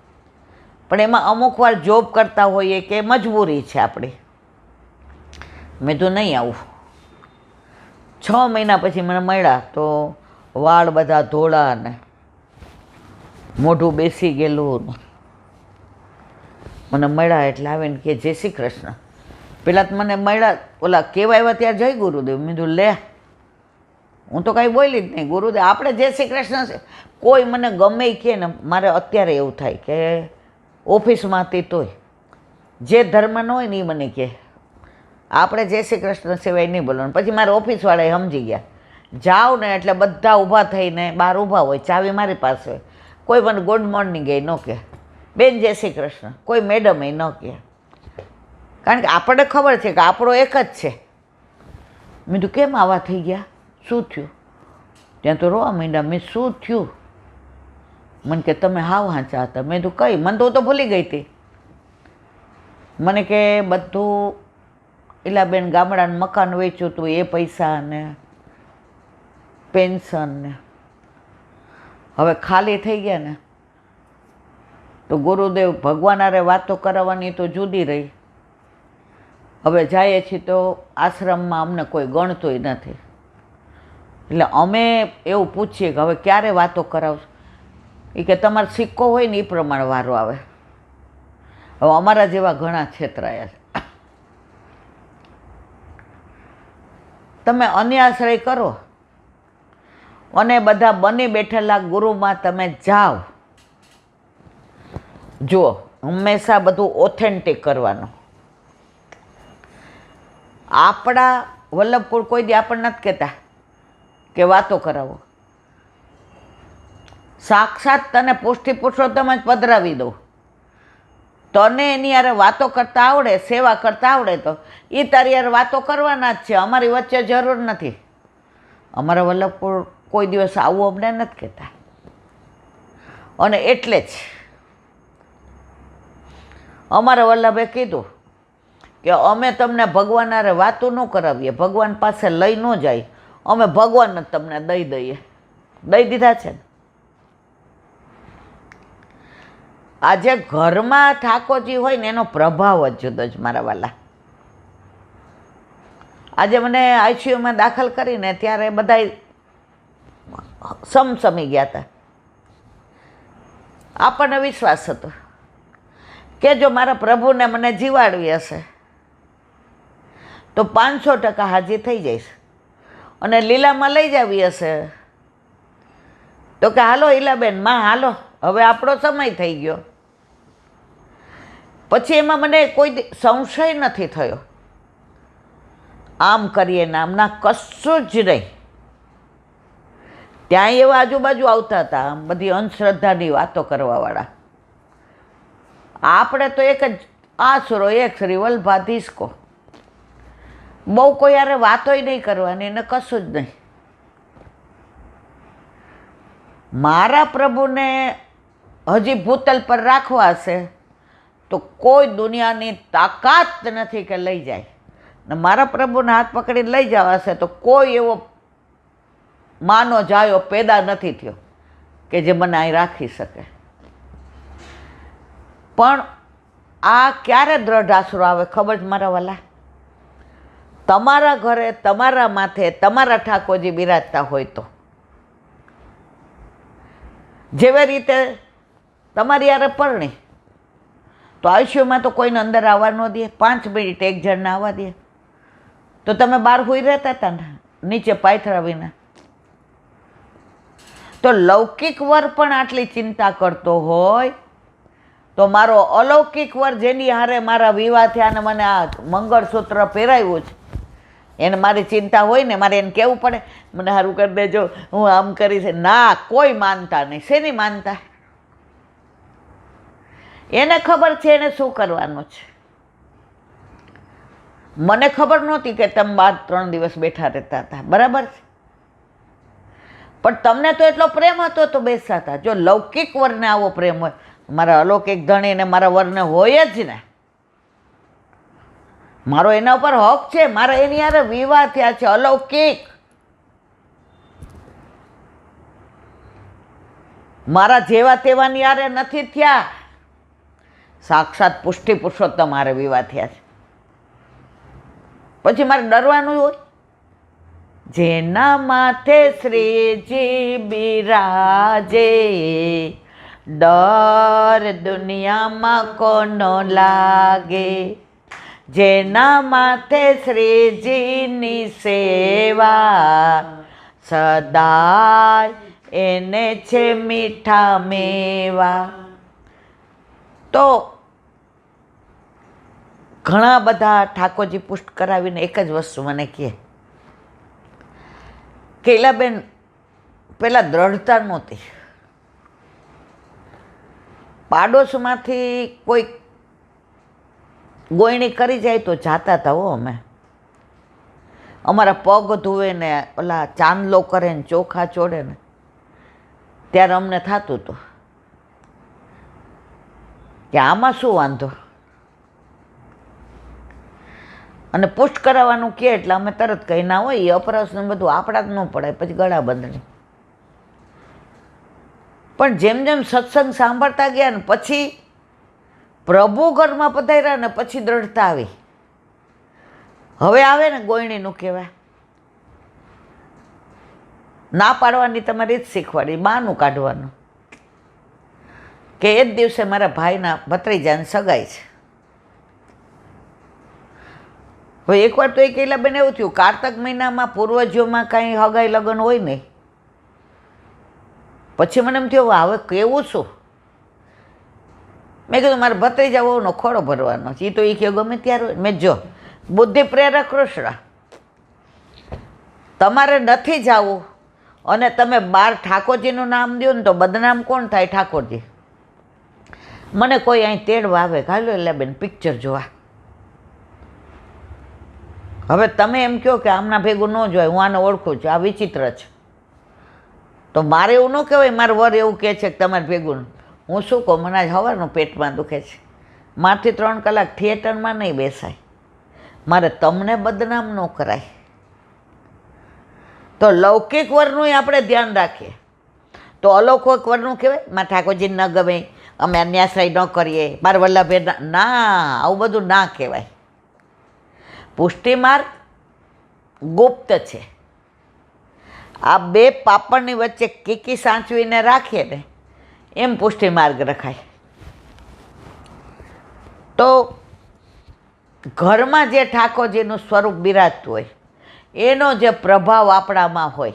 પણ એમાં અમુક વાર જોબ કરતા હોઈએ કે મજબૂરી છે આપણી. મેં તો નહીં આવું. 6 મહિના પછી મને મળ્યા તો વાળ બધા ધોળા ને મોઢું બેસી ગયેલું. મને મળ્યા એટલે આવીને કે જય શ્રી કૃષ્ણ. પેલા તો મને મળ્યા ઓલા કેવા આવ્યા ત્યારે જય ગુરુદેવ. મેં કીધું લે, હું તો કાંઈ બોલી જ નહીં. ગુરુદેવ આપણે જય શ્રી કૃષ્ણ છે. કોઈ મને ગમે કહે ને, મારે અત્યારે એવું થાય કે ઓફિસમાંથી તોય જે ધર્મ ન હોય ને એ મને કહે આપણે જય શ્રી કૃષ્ણ સિવાય નહીં બોલવાનું. પછી મારા ઓફિસવાળાએ સમજી ગયા, જાઓ ને એટલે બધા ઊભા થઈને બહાર ઊભા હોય, ચાવી મારી પાસે હોય. કોઈ મને ગુડ મોર્નિંગ એ ન કહે, બેન જય શ્રી કૃષ્ણ. કોઈ મેડમ એ ન કહે, કારણ કે આપણને ખબર છે કે આપણો એક જ છે. મેં તો કેમ આવા થઈ ગયા, શું થયું? ત્યાં તો રોવા માંડ્યા. મેં શું થયું? મને કે તમે હાવ હાચા હતા. મેં તો કઈ, મને તો ભૂલી ગઈ હતી. મને કે બધું ઈલાબેન ગામડાનું મકાન વેચ્યું હતું, એ પૈસા ને પેન્શન ને હવે ખાલી થઈ ગયા ને તો ગુરુદેવ ભગવાન હારે વાતો કરાવવાની તો જુદી રહી. હવે જઈએ છીએ તો આશ્રમમાં અમને કોઈ ગણતોય નથી. એટલે અમે એવું પૂછીએ કે હવે ક્યારે વાતો કરાવશો? એ કે તમારો સિક્કો હોય ને એ પ્રમાણે વારો આવે. હવે અમારા જેવા ઘણા છેતરાયા છે. તમે અન્યાશ્રય કરો અને બધા બની બેઠેલા ગુરુમાં તમે જાઓ. જુઓ, હંમેશા બધું ઓથેન્ટિક કરવાનું. આપણા વલ્લભકુળ કોઈ દી આપણને નથી કહેતા કે વાતો કરાવો. સાક્ષાત તને પુષ્ટિ પુરુષોત્તમ જ પધરાવી દઉં, તને એની યારે વાતો કરતા આવડે, સેવા કરતા આવડે તો એ તારી યાર વાતો કરવાના જ છે. અમારી વચ્ચે જરૂર નથી. અમારા વલ્લભકુળ કોઈ દિવસ આવું અમને નથી કહેતા. અને એટલે જ અમારા વલ્લભે કીધું કે અમે તમને ભગવાન હારે વાતો ન કરાવીએ, ભગવાન પાસે લઈ ન જાય, અમે ભગવાન જ તમને દઈ દઈએ. દઈ દીધા છે ને. આજે ઘરમાં ઠાકોરજી હોય ને એનો પ્રભાવ જ જુદો જ મારા વાલા. આજે મને આઈસીયુમાં દાખલ કરીને ત્યારે બધા સમસમી ગયા હતા. આપણને વિશ્વાસ હતો કે જો મારા પ્રભુને મને જીવાડવી હશે તો 500% હાજી થઈ જઈશ, અને લીલામાં લઈ જાવી હશે તો કે હાલો ઈલાબેન માં હાલો, હવે આપણો સમય થઈ ગયો. પછી એમાં મને કોઈ સંશય નથી થયો. આમ કરીએ ને આમના કશું જ નહીં. ત્યાં એવા આજુબાજુ આવતા હતા આમ બધી અંધશ્રદ્ધાની વાતો કરવાવાળા. આપણે તો એક જ આસરો, એક શ્રી વલ્ભાધીશકો. બહુ કોઈ યારે વાતોય નહીં કરવાની ને કશું જ નહીં. મારા પ્રભુને હજી ભૂતલ પર રાખવા હશે તો કોઈ દુનિયાની તાકાત નથી કે લઈ જાય. ને મારા પ્રભુને હાથ પકડીને લઈ જવા હશે તો કોઈ એવો માનો જાયો પેદા નથી થયો કે જે મને અહીં રાખી શકે. પણ આ ક્યારે દ્રઢ આશરો આવે ખબર છે મારા વાલા? તમારા ઘરે તમારા માથે તમારા ઠાકોરજી બિરાજતા હોય તો. જેવી રીતે તમારી યારે પરણી તો આયુષ્યમાં તો કોઈને અંદર આવવા ન દે, 5 મિનિટ એક જણને આવવા દે તો તમે બહાર હોઈ રહેતા હતા ને નીચે પાયથરા વિના. તો લૌકિક વર પણ આટલી ચિંતા કરતો હોય તો મારો અલૌકિક વર જેની હારે મારા વિવાહ થયા અને મને આ મંગળસૂત્ર પહેરાવ્યું છે એને મારી ચિંતા હોય ને, મારે એને કહેવું પડે મને સારું કરી દેજો, હું આમ કરીશ. ના, કોઈ માનતા નહીં. શેની માનતા? એને ખબર છે એને શું કરવાનું છે. મને ખબર નહોતી કે તમે 3 દિવસ બેઠા રહેતા હતા, બરાબર છે? પણ તમને તો એટલો પ્રેમ હતો તો બેસતા હતા. જો લૌકિક વરને આવો પ્રેમ હોય, મારા અલૌકિક ધણીને મારા વરને હોય જ ને. મારો એના ઉપર હક છે, મારા એની યારે વિવાહ થયા છે અલૌકિક. મારા જેવા તેવાની યારે નથી થયા. સાક્ષાત પુષ્ટિ પુરુષોત્તમ મારે વિવાહ થયા છે. પછી મારે ડરવાનું હોય? જેના માથે શ્રીજી બિરાજે ડર દુનિયામાં કોનો લાગે. જેના માથે શ્રીજીની સેવા સદાય એને છે મીઠા મેવા. તો ઘણા બધા ઠાકોરજી પુષ્ટ કરાવીને એક જ વસ્તુ મને કહે કે ઈલાબેન પહેલાં દ્રઢતા નહોતી. પાડોશમાંથી કોઈ ગોયણી કરી જાય તો જાતા હતા હો અમે. અમારા પગ ધોવે ને ઓલા ચાંદલો કરે ને ચોખા ચોડે ને ત્યારે અમને થતું હતું કે આમાં શું વાંધો. અને પુષ્ટ કરાવવાનું કહે એટલે અમે તરત કહી ના હોય એ અપરસ ને બધું આપણા જ ન પડાય, પછી ગળા બંધણી. પણ જેમ જેમ સત્સંગ સાંભળતા ગયા ને પછી પ્રભુ ઘરમાં પધાર્યા ને પછી દ્રઢતા આવી. હવે આવે ને ગોયણીનું કહેવાય, ના પાડવાની તમારી જ શીખવાડી, બહાનું કાઢવાનું કે એ જ દિવસે મારા ભાઈના ભત્રીજાને સગાઈ છે. હવે એકવાર તો એક ઇલાબેન એવું થયું, કારતક મહિનામાં પૂર્વજોમાં કાંઈ હગાઈ લગ્ન હોય નહીં. પછી મને એમ થયું હવે કેવું શું. મેં કીધું મારે ભત્રીજા વહુનો ખોળો ભરવાનો છે, એ તો એ કહે ગમે ત્યારે હોય. મેં જો બુદ્ધિ પ્રેરક કૃષ્ણ, તમારે નથી જવું અને તમે બાર ઠાકોરજીનું નામ દો ને તો બદનામ કોણ થાય? ઠાકોરજી. મને કોઈ અહીં તેડવા આવે, હાલો ઇલાબેન પિક્ચર જોવા. હવે તમે એમ કહો કે આમના ભેગું ન જોવાય, હું આને ઓળખું છું, આ વિચિત્ર છે. તો મારે એવું ન કહેવાય, મારું વર એવું કહે છે કે તમારે ભેગું. હું શું કહું, મને આજ સવારનું પેટમાં દુખે છે, મારથી 3 કલાક થિયેટરમાં નહીં બેસાય, મારે તમને બદનામ ન કરાય. તો લૌકિક વરનું આપણે ધ્યાન રાખીએ તો અલૌકિક વરનું કહેવાય મારે ઠાકોરજીને ન ગમે, અમે અન્યાશ્રય ન કરીએ, મારે વલ્લભે ના, આવું બધું ના કહેવાય. પુષ્ટિ માર્ગ ગુપ્ત છે. આ બે પાપડની વચ્ચે કીકી સાચવીને રાખીએ ને એમ પુષ્ટિ માર્ગ રખાય. તો ઘરમાં જે ઠાકોરજીનું સ્વરૂપ બિરાજતું હોય એનો જે પ્રભાવ આપણામાં હોય.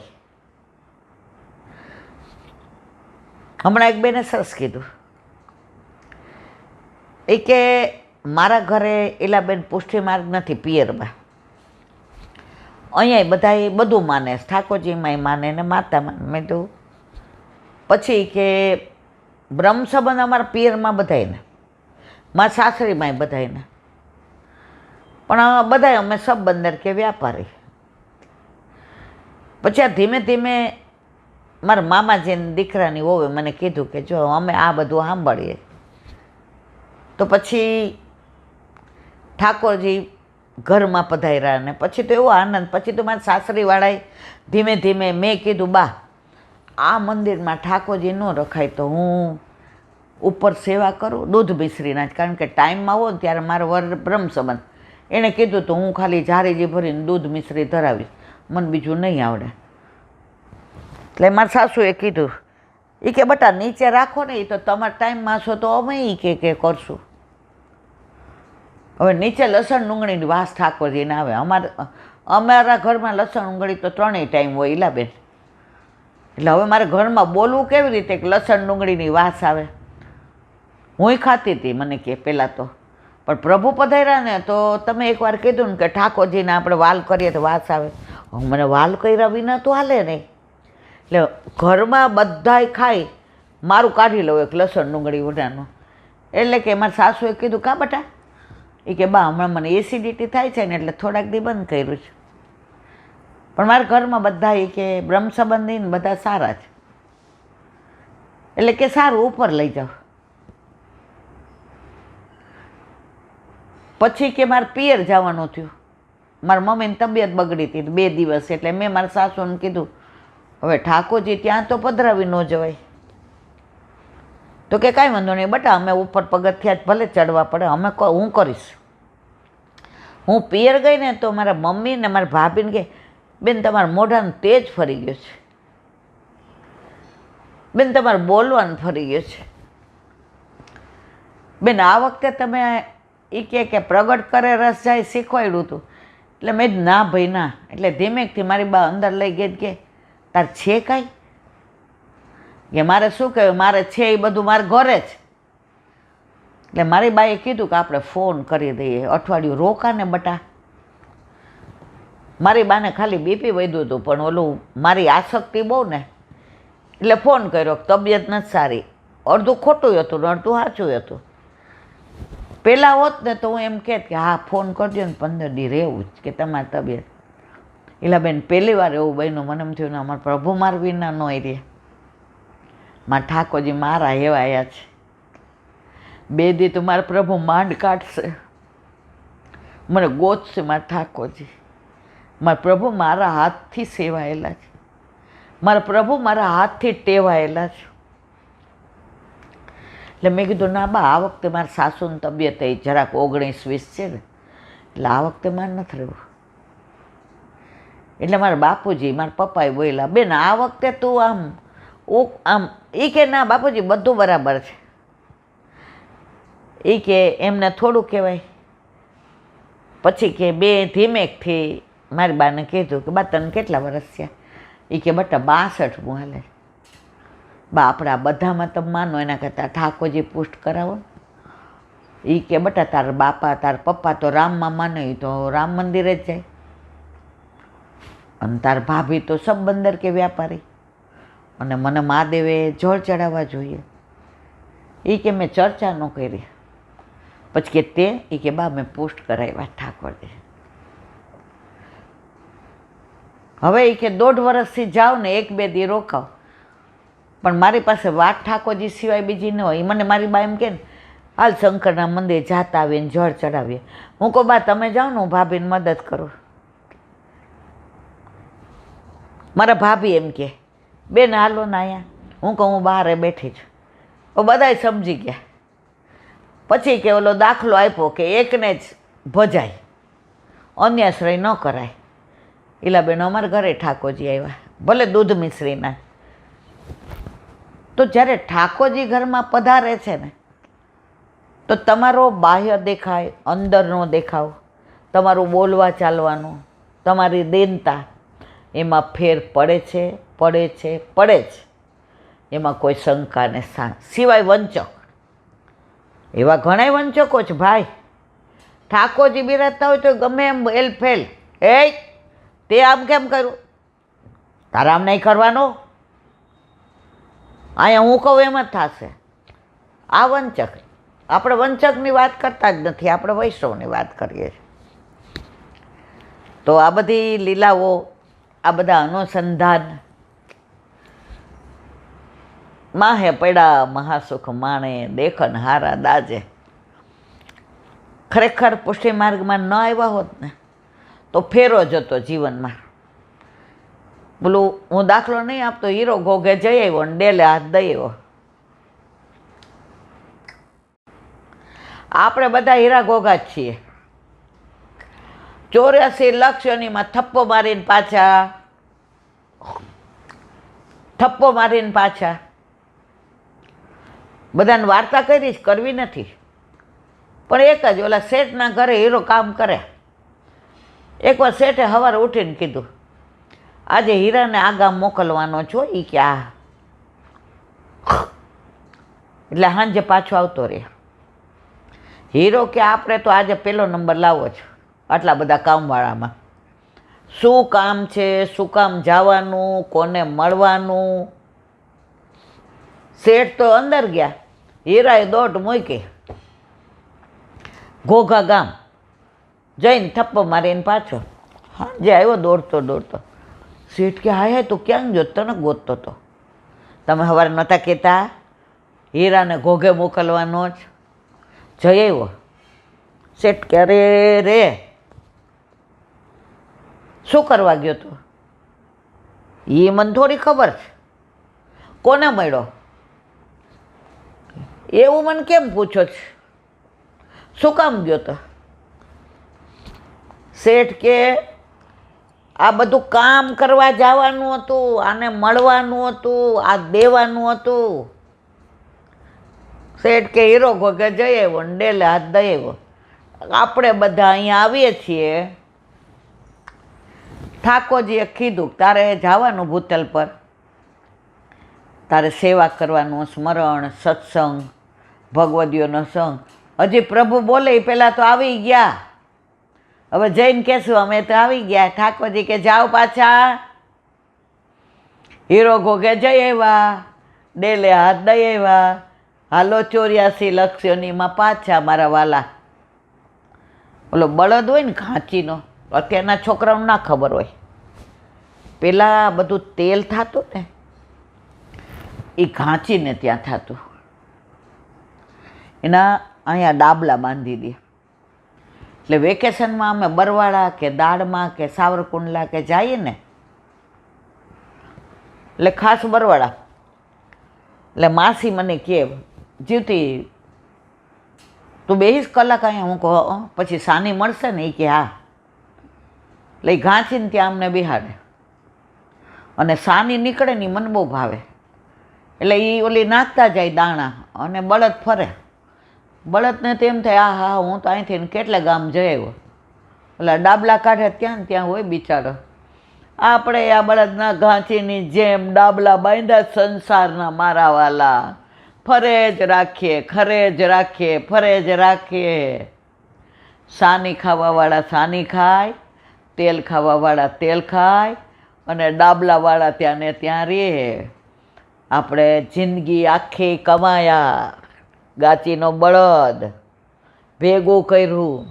હમણાં એક બેને સરસ કીધું, એ કે મારા ઘરે એલાબેન પુષ્ટિ માર્ગ નથી પિયરમાં, અહીંયા બધા બધું માને, ઠાકોરજીમાં માને ને માતા માને. મેં તો પછી કે બ્રહ્મ સંબંધ અમારા પિયરમાં બધાને, મારા સાસરીમાં બધાને, પણ બધા અમે સંબંધર કે વ્યાપારી. પછી આ ધીમે ધીમે મારા મામાજીની દીકરાની વહુએ મને કીધું કે જો અમે આ બધું સાંભળીએ તો પછી ઠાકોરજી ઘરમાં પધાર્યા ને પછી તો એવો આનંદ. પછી તો મારા સાસરીવાળાએ ધીમે ધીમે મેં કીધું બા આ મંદિરમાં ઠાકોરજી ન રખાય તો હું ઉપર સેવા કરું દૂધ મિશ્રીના જ, કારણ કે ટાઈમમાં આવો ને ત્યારે મારો વર બ્રહ્મ સંબંધ, એણે કીધું તો હું ખાલી જારીજી ભરીને દૂધ મિશ્રી ધરાવીશ, મને બીજું નહીં આવડે. એટલે મારા સાસુએ કીધું, એ કે બટા નીચે રાખો ને, એ તો તમારા ટાઈમમાં છો તો અમે એ કે કરશું. હવે નીચે લસણ ડુંગળીની વાસ ઠાકોરજીને આવે. અમારા ઘરમાં લસણ ડુંગળી તો 3 ટાઈમ હોય ઇલાબેન. એટલે હવે મારે ઘરમાં બોલવું કેવી રીતે કે લસણ ડુંગળીની વાસ આવે? હુંય ખાતી હતી મને કે પહેલાં તો, પણ પ્રભુ પધાર્યા ને તો તમે એકવાર કીધું ને કે ઠાકોરજીને આપણે વાલ કરીએ તો વાસ આવે. મને વાલ કર્યા વિના તો હાલે નહીં. એટલે ઘરમાં બધાય ખાઈ મારું કાઢી લઉં એક લસણ ડુંગળી ઉડાનું. એટલે કે મારા સાસુએ કીધું કા બટા, એ કે બા હમણાં મને એસિડિટી થાય છે ને એટલે થોડાક દી બંધ કર્યું છે. પણ મારા ઘરમાં બધા એ કે બ્રહ્મ સંબંધી ને બધા સારા છે, એટલે કે સારું ઉપર લઈ જાઓ. પછી કે મારે પિયર જવાનું થયું, મારા મમ્મીની તબિયત બગડી હતી 2 દિવસ, એટલે મેં મારા સાસુને કીધું હવે ઠાકોરજી ત્યાં તો પધરાવી ન જવાય. તો કે કાંઈ વાંધો નહીં બટા, અમે ઉપર પગથિયા જ ભલે ચડવા પડે, હું કરીશ. હું પિયર ગઈ ને તો મારા મમ્મી ને મારા ભાભીને કે બેન તમારા મોઢાનું તેજ ફરી ગયું છે, બેન તમારે બોલવાનું ફરી ગયું છે, બેન આ વખતે તમે એ કે પ્રગટ કરે રસ જાય શીખવાડ્યું હતું. એટલે મેં જ ના ભાઈ ના. એટલે ધીમેકથી મારી બા અંદર લઈ ગઈ કે તાર છે કાંઈ? કે મારે શું કહેવાય, મારે છે એ બધું મારે ઘરે જ. એટલે મારી બાએ કીધું કે આપણે ફોન કરી દઈએ, અઠવાડિયું રોકાને બટા. મારી બાને ખાલી બીપી વધ્યું હતું, પણ ઓલું મારી આસક્તિ બહુ ને એટલે ફોન કર્યો, તબિયત નથી સારી. અડધું ખોટું હતું ને અડધું સાચું હતું. પહેલાં હોત ને તો હું એમ કહેત કે હા ફોન કરજો ને 15 દી રહેવું જ કે તમારી તબિયત. એટલે બેન પહેલી વાર એવું બન્યું, મને એમ થયું ને અમારા પ્રભુ માર વિના ન રહે, મારા ઠાકોરજી મારા એવા આવ્યા છે. 2 દી તો મારા પ્રભુ માંડ કાઢશે, મને ગોતશે મારા ઠાકોરજી. મારા પ્રભુ મારા હાથથી સેવાયેલા છે, મારા પ્રભુ મારા હાથથી ટેવાયેલા છે. એટલે મેં કીધું ના બા, આ વખતે મારા સાસુની તબિયત એ જરાક 19-20 છે ને, એટલે આ વખતે મારે નથી રહેવું. એટલે મારા બાપુજી, મારા પપ્પાએ બોલ્યા, બેન આ વખતે તું આમ એ કે ના બાપુજી બધું બરાબર છે. એ કે એમને થોડું કહેવાય. પછી કે બે ધીમેકથી મારી બાને કીધું કે બા તને કેટલા વર્ષ થયા? એ કે બટા 62 હાલે. બા આપણે આ બધામાં તમે માનો એના કરતાં ઠાકોરજી પુષ્ટ કરાવો. એ કે બટા તારા બાપા તારા પપ્પા તો રામમાં માને, એ તો રામ મંદિરે જ જાય. અને તાર ભાભી તો સંબંદર કે વ્યાપારી, અને મને મહાદેવે જળ ચડાવવા જોઈએ. એ કે મેં ચર્ચા ન કરી. પછી કે તે? એ કે બા મેં પુષ્ટ કરાવ્યા ઠાકોરજી. હવે એ કે 1.5 વર્ષથી જાઓ ને 1-2 દી રોકાવ, પણ મારી પાસે વાત ઠાકોરજી સિવાય બીજી ન હોય. એ મને મારી બા એમ કે ને હાલ શંકરના મંદિર જાતા આવીને જળ ચડાવીએ. હું કહું બા તમે જાઓ ને હું ભાભીને મદદ કરું. મારા ભાભી એમ કે બેન હાલો ને અહીંયા. હું કહું હું બહાર બેઠી છું. બધાય સમજી ગયા. પછી કે ઓલો દાખલો આપ્યો કે એકને જ ભજાય, અન્યાશ્રય ન કરાય. એલા બેનો અમારા ઘરે ઠાકોરજી આવ્યા, ભલે દૂધ મિશ્રીના. તો જ્યારે ઠાકોરજી ઘરમાં પધારે છે ને, તો તમારો બાહ્ય દેખાય, અંદરનો દેખાવ, તમારું બોલવા ચાલવાનું, તમારી દેનતા, એમાં ફેર પડે છે, પડે છે, પડે છે. એમાં કોઈ શંકા ને સિવાય વંચક. એવા ઘણા વંચકો છે ભાઈ. ઠાકોરજી બિરાજતા હોય તો ગમે એમ એલફેલ, એ તે આમ કેમ કર્યું, તારે આમ નહીં કરવાનું, અહીંયા હું કહું એમ જ થશે. આ વંચક. આપણે વંચકની વાત કરતા જ નથી, આપણે વૈષ્ણવની વાત કરીએ છીએ. તો આ બધી લીલાઓ, આ બધા અનુસંધાન, માહે પડ્યા મહાસુખ માણે, દેખન હારા દાજે. ખરેખર પુષ્ટિ માર્ગમાં ન આવ્યા હોત ને તો ફેરો જતો જીવનમાં. બોલું હું દાખલો નહીં આપતો, હીરો ઘોઘે જઈ આવ્યો ને ડેલે હાથ દઈ આવ્યો. આપણે બધા હીરા ઘોઘા જ છીએ. 84 લક્ષોનીમાં થપ્પો મારીને પાછા બધાને વાર્તા કરી જ કરવી નથી. પણ એક જ ઓલા શેઠના ઘરે હીરો કામ કરે. એકવાર શેઠે સવારે ઉઠીને કીધું આજે હીરાને આગામ મોકલવાનો છો. એ કે આ એટલે સાંજે પાછો આવતો રહે. હીરો કે આપણે તો આજે 1લો નંબર લાવો છો આટલા બધા કામવાળામાં. શું કામ છે, શું કામ જવાનું, કોને મળવાનું. શેઠ તો અંદર ગયા, હીરાએ દોટ મૂકી ઘોઘા ગામ જઈને થપ્પો મારીને પાછો સાંજે આવ્યો દોડતો. શેઠ કે હાય તું ક્યાં જોતો ને ગોતતો હતો? તમે સવારે નહોતા કહેતા હીરાને ઘોઘે મોકલવાનો જ? જઈ આવ્યો. શેઠ કે અરે રે શું કરવા ગયો તો? એ મને થોડી ખબર છે. કોને મળ્યો એવું મને કેમ પૂછો છે? શું કામ ગયો તો? શેઠ કે આ બધું કામ કરવા જવાનું હતું, આને મળવાનું હતું, આ દેવાનું હતું. શેઠ કે હીરો ઘોઘે જઈ આવ્યો ને ડેલે હાથ દઈ આવ્યો. આપણે બધા અહીંયા આવીએ છીએ. ઠાકોરજીએ કીધું તારે જવાનું ભૂતલ પર, તારે સેવા કરવાનું, સ્મરણ, સત્સંગ, ભગવદીઓનો સંગ. હજી પ્રભુ બોલે એ પહેલાં તો આવી ગયા. હવે જઈને કહેશું અમે તો આવી ગયા. ઠાકોરજી કે જાઓ પાછા. હીરો ઘોઘે જઈ આવ્યા, ડેલે હાથ દઈ આવ્યા. હાલો 84 લક્ષોનીમાં પાછા મારા વાલા. ઓલો બળદ હોય ને ઘાંચીનો, અત્યારના છોકરાઓને ના ખબર હોય. પેલા બધું તેલ થતું ને એ ઘાંચીને ત્યાં થતું. એના અહીંયા ડાબલા બાંધી દે. એટલે વેકેશનમાં અમે બરવાડા કે દાળમાં કે સાવરકુંડલા કે જઈએ ને, એટલે ખાસ બરવાડા. એટલે માસી મને કહે જીવતી તું બેહીશ કલાક અહીંયા? હું કહું પછી સાની મળશે ને? એ કે હા. લઈ ઘાંચીને ત્યાં અમને બિહાડે અને સાની નીકળે ને મને બહુ ભાવે. એટલે એ ઓલી નાખતા જાય દાણા અને બળદ ફરે. બળદને તેમ થાય આ હા હું તો અહીંથી કેટલા ગામ જઈ આવ્યો. એટલે ડાબલા કાઢે ત્યાં ને ત્યાં હોય બિચારો. આપણે આ બળદના ઘાંચીની જેમ ડાબલા બાંધ્યા સંસારના મારાવાલા, ફરે જ રાખીએ, ખરે જ રાખીએ, ફરે જ રાખીએ. સાની ખાવાવાળા સાની ખાય, તેલ ખાવાવાળા તેલ ખાય અને ડાબલાવાળા ત્યાં ને ત્યાં રહે. આપણે જિંદગી આખી કમાયા, ગાચીનો બળદ ભેગું કર્યું.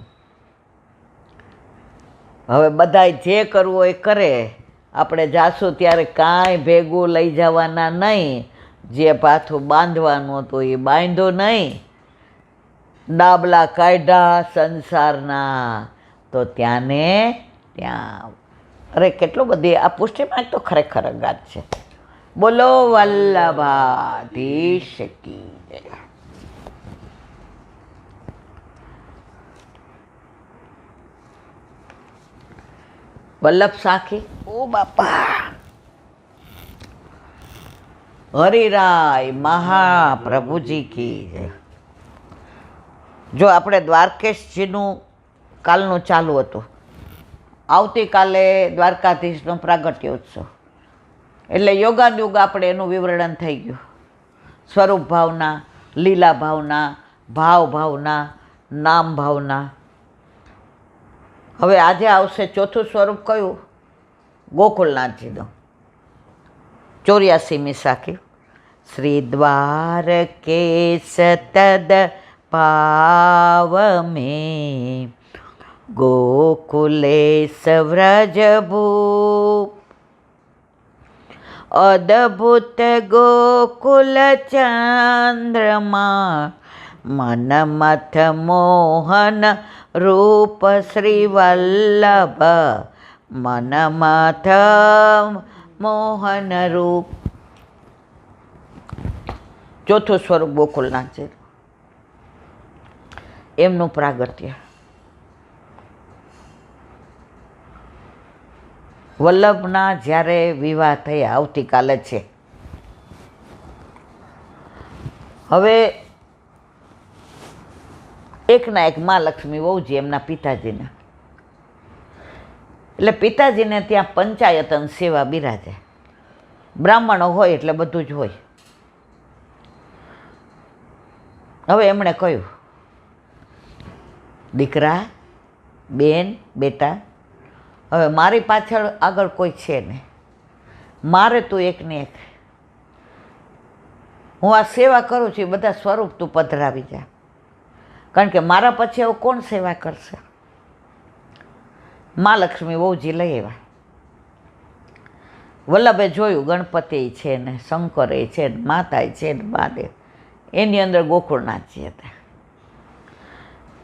હવે બધાય જે કરવું હોય કરે. આપણે જાશું ત્યારે કાંઈ ભેગું લઈ જવાના નહીં. જે પાછું બાંધવાનું હતું એ બાંધ્યું નહીં. ડાબલા કાઢ્યા સંસારના તો ત્યાં ને ત્યાં. અરે કેટલું બધી આ પુષ્ટિમાં તો ખરેખર ગાત છે. બોલો વલ્લભાધીશ કી જય. વલ્લભ સાખી ઓ બાપા હરિરાય મહાપ્રભુજી કી જય. જો આપણે દ્વારકેશજીનું કાલનું ચાલુ હતું. આવતીકાલે દ્વારકાધીશનો પ્રાગટ્યોત્સવ એટલે યોગાનુયોગ આપણે એનું વિવરણ થઈ ગયું. સ્વરૂપ ભાવના, લીલા ભાવના, ભાવ ભાવના, નામ ભાવના. હવે આજે આવશે ચોથું સ્વરૂપ કયું? ગોકુલનાથજીનું 84મી સાખી. શ્રી દ્વારકેશ તદ પાવમે ગોકુલેશ વ્રજભૂ અદભુત ગોકુલ ચંદ્રમા મનમથ મોહન રૂપ શ્રી વલ્લભ મનમથ મોહન રૂપ. ચોથું સ્વરૂપ ગોકુલનાથ છે. એમનું પ્રાગટ્ય વલ્લભના જ્યારે વિવાહ થયા આવતીકાલે છે. હવે એકના એક મા લક્ષ્મી વહુજી એમના પિતાજીને. એટલે પિતાજીને ત્યાં પંચાયતન સેવા બિરાજે. બ્રાહ્મણો હોય એટલે બધું જ હોય. હવે એમણે કહ્યું દીકરા, બેન, બેટા, હવે મારી પાછળ આગળ કોઈ છે નહીં. મારે તું એકને એક હું આ સેવા કરું છું એ બધા સ્વરૂપ તું પધરાવી જા. કારણ કે મારા પછી હવે કોણ સેવા કરશે? મા લક્ષ્મી વહુજી લઈ આવ્યા. વલ્લભે જોયું ગણપતિ છે ને શંકરે છે ને માતાય છે ને મહાદેવ. એની અંદર ગોકુળનાથજી હતા.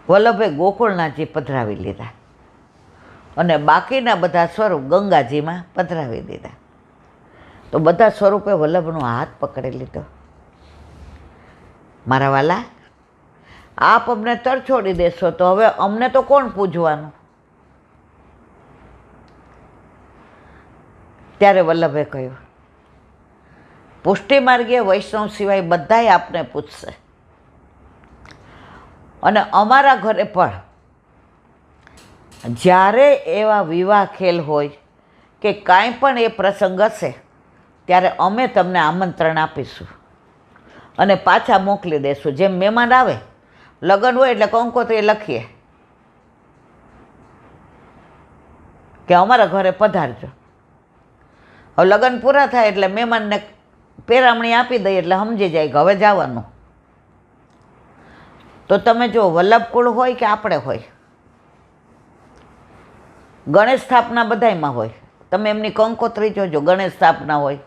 વલ્લભે ગોકુળનાથજી પધરાવી લીધા અને બાકીના બધા સ્વરૂપ ગંગાજીમાં પધરાવી દીધા. તો બધા સ્વરૂપે વલ્લભનો હાથ પકડી લીધો. મારા વાલા, આપ અમને તરછોડી દેશો તો હવે અમને તો કોણ પૂજવાનું? ત્યારે વલ્લભે કહ્યું પુષ્ટિ માર્ગીય વૈષ્ણવ સિવાય બધાય આપને પૂછશે. અને અમારા ઘરે પણ જ્યારે એવા વિવાહ ખેલ હોય કે કાંઈ પણ એ પ્રસંગ હશે ત્યારે અમે તમને આમંત્રણ આપીશું અને પાછા મોકલી દઈશું. જેમ મહેમાન આવે, લગ્ન હોય એટલે કંકોત્રી લખીએ કે અમારા ઘરે પધારજો. હવે લગ્ન પૂરા થાય એટલે મહેમાનને પેરામણી આપી દઈએ એટલે સમજી જાય કે હવે જવાનું. તો તમે જો વલ્લભકુળ હોય કે આપણે હોય, ગણેશ સ્થાપના બધાયમાં હોય. તમે એમની કંકોત્રી જોજો, ગણેશ સ્થાપના હોય,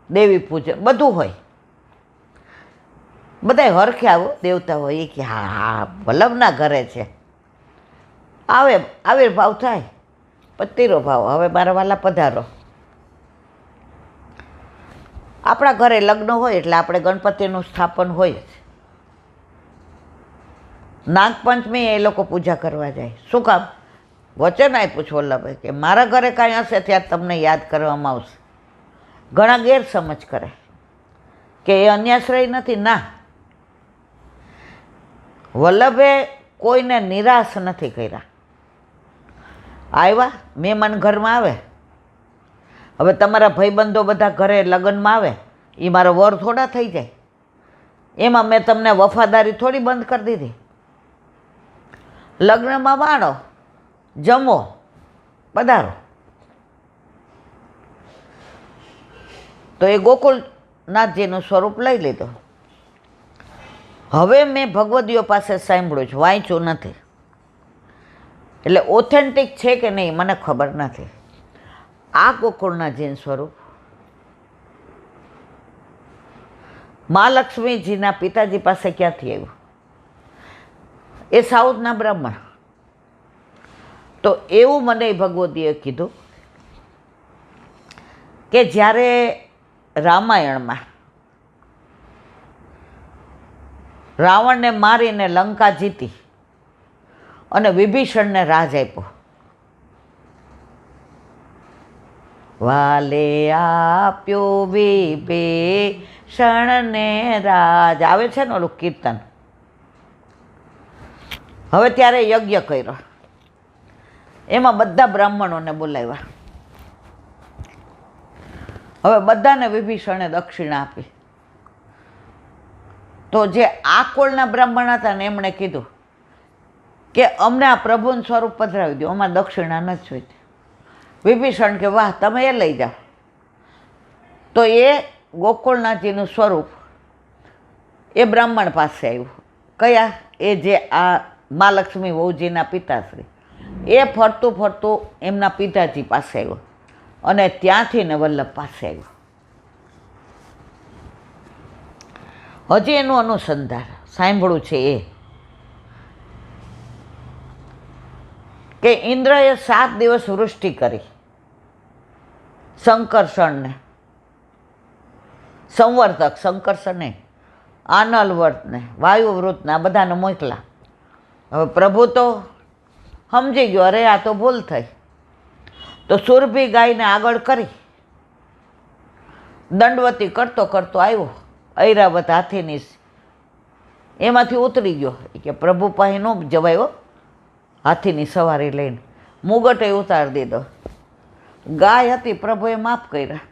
દેવી પૂજન બધું હોય. બધાય હરખે આવો દેવતા હોય એ કે હા હા વલ્લભના ઘરે છે. આવે આવિર્ભાવ થાય, પતિરો ભાવ, હવે મારા વાલા પધારો. આપણા ઘરે લગ્ન હોય એટલે આપણે ગણપતિનું સ્થાપન હોય જ. નાગપંચમી એ લોકો પૂજા કરવા જાય. શું કામ? વચન આપ્યું છે વલ્લભે કે મારા ઘરે કાંઈ હશે ત્યારે તમને યાદ કરવામાં આવશે. ઘણા ગેરસમજ કરે કે એ અન્યાશ્રય નથી. ના, વલ્લભે કોઈને નિરાશ નથી કર્યા. આવ્યા મહેમાન ઘરમાં આવે, હવે તમારા ભાઈબંધો બધા ઘરે લગ્નમાં આવે, એ મારો વર થોડા થઈ જાય. એમાં મેં તમને વફાદારી થોડી બંધ કરી દીધી. લગ્નમાં માણો, જમો, પધારો. તો એ ગોકુળનાથજીનું સ્વરૂપ લઈ લીધો. હવે મેં ભગવદીઓ પાસે સાંભળ્યું છે, વાંચ્યું નથી, એટલે ઓથેન્ટિક છે કે નહીં મને ખબર નથી. આ ગોકુળનાથજીનું સ્વરૂપ મહાલક્ષ્મીજીના પિતાજી પાસે ક્યાંથી આવ્યું? એ સાઉથના બ્રાહ્મણ. તો એવું મને ભગવદીએ કીધું કે જ્યારે રામાયણમાં રાવણને મારીને લંકા જીતી અને વિભીષણને રાજ આપ્યો. વાલે આપ્યો વિભીષણને રાજ, આવે છે ને ઓલું કીર્તન. હવે ત્યારે યજ્ઞ કર્યો, એમાં બધા બ્રાહ્મણોને બોલાવ્યા. હવે બધાને વિભીષણે દક્ષિણા આપી. તો જે આ કુળના બ્રાહ્મણ હતા ને એમણે કીધું કે અમને આ પ્રભુનું સ્વરૂપ પધરાવી દો, અમારે દક્ષિણા નથી જોઈતી. વિભીષણ કે વાહ, તમે એ લઈ જાઓ. તો એ ગોકુળનાથજીનું સ્વરૂપ એ બ્રાહ્મણ પાસે આવ્યું. કયા? એ જે આ મહાલક્ષ્મી વહુજીના પિતાશ્રી. એ ફરતું ફરતું એમના પિતાજી પાસે આવ્યો અને ત્યાંથી ને વલ્લભ પાસે આવ્યો. હજી એનું અનુસંધાન સાંભળ્યું છે એ કે ઇન્દ્રએ 7 દિવસ વૃષ્ટિ કરી શંકર્ષણને, સંવર્ધક શંકર્ષણને, આનલવર્તને, વાયુવૃતને, આ બધાને મોકલા. હવે પ્રભુ તો સમજી ગયો, અરે આ તો ભૂલ થઈ. તો સુરભી ગાયને આગળ કરી દંડવતી કરતો કરતો આવ્યો ઐરાવત હાથીની, એમાંથી ઉતરી ગયો કે પ્રભુ પાસે ન જવાયો હાથીની સવારી લઈને. મુગટે ઉતારી દીધો. ગાય હતી, પ્રભુએ માફ કર્યા.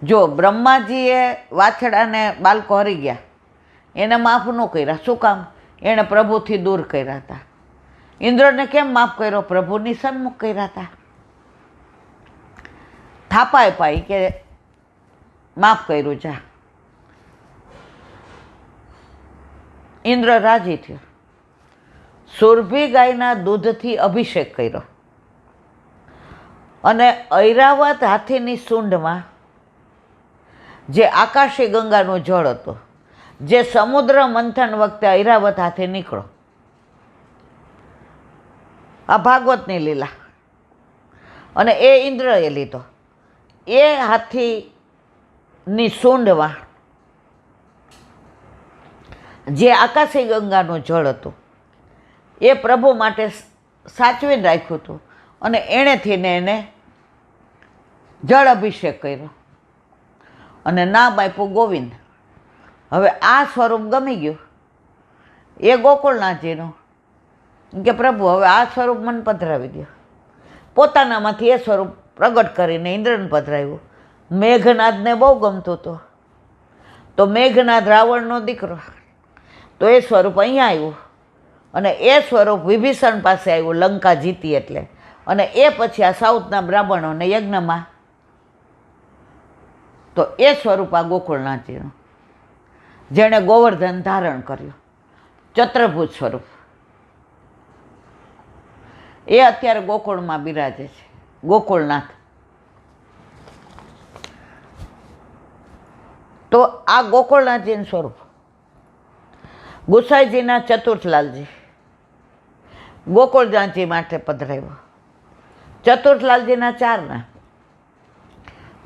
જો બ્રહ્માજીએ વાછડાને બાળકો હરી ગયા, એને માફ ન કર્યા. શું કામ? એણે પ્રભુથી દૂર કર્યા હતા. ઇન્દ્રને કેમ માફ કર્યો? પ્રભુની સન્મુખ કર્યા હતા. થાપાય પાઈ કે માફ કર્યું, જા. ઇન્દ્ર રાજી થયો. સુરભી ગાયના દૂધથી અભિષેક કર્યો અને ઐરાવત હાથીની સૂંઢમાં જે આકાશી ગંગાનું જળ હતું, જે સમુદ્ર મંથન વખતે ઐરાવત હાથી નીકળો. આ ભાગવતની લીલા. અને એ ઇન્દ્રએ લીધો. એ હાથીની સૂંઢમાં જે આકાશી ગંગાનું જળ હતું એ પ્રભુ માટે સાચવીને રાખ્યું હતું અને એણેથીને એને જળ અભિષેક કર્યો અને નામ આપ્યું ગોવિંદ. હવે આ સ્વરૂપ ગમી ગયું એ ગોકુળનાથજીનું કે પ્રભુ હવે આ સ્વરૂપ મને પધરાવી દો. પોતાનામાંથી એ સ્વરૂપ પ્રગટ કરીને ઇન્દ્રને પધરાવ્યું. મેઘનાદને બહુ ગમતું હતું. તો મેઘનાદ રાવણનો દીકરો, તો એ સ્વરૂપ અહીંયા આવ્યું અને એ સ્વરૂપ વિભીષણ પાસે આવ્યું લંકા જીતી એટલે. અને એ પછી આ સાઉથના બ્રાહ્મણોને યજ્ઞમાં, તો એ સ્વરૂપ આ ગોકુળનાથજીનું, જેણે ગોવર્ધન ધારણ કર્યું, ચત્રભુજ સ્વરૂપ. એ અત્યારે ગોકુળમાં બિરાજે છે, ગોકુળનાથ. તો આ ગોકુળનાથજીનું સ્વરૂપ ગુસાઈજીના ચતુર્થલાલજી ગોકુળનાથજી માટે પધરાવ્યો. ચતુર્થલાલજીના 4 નામ: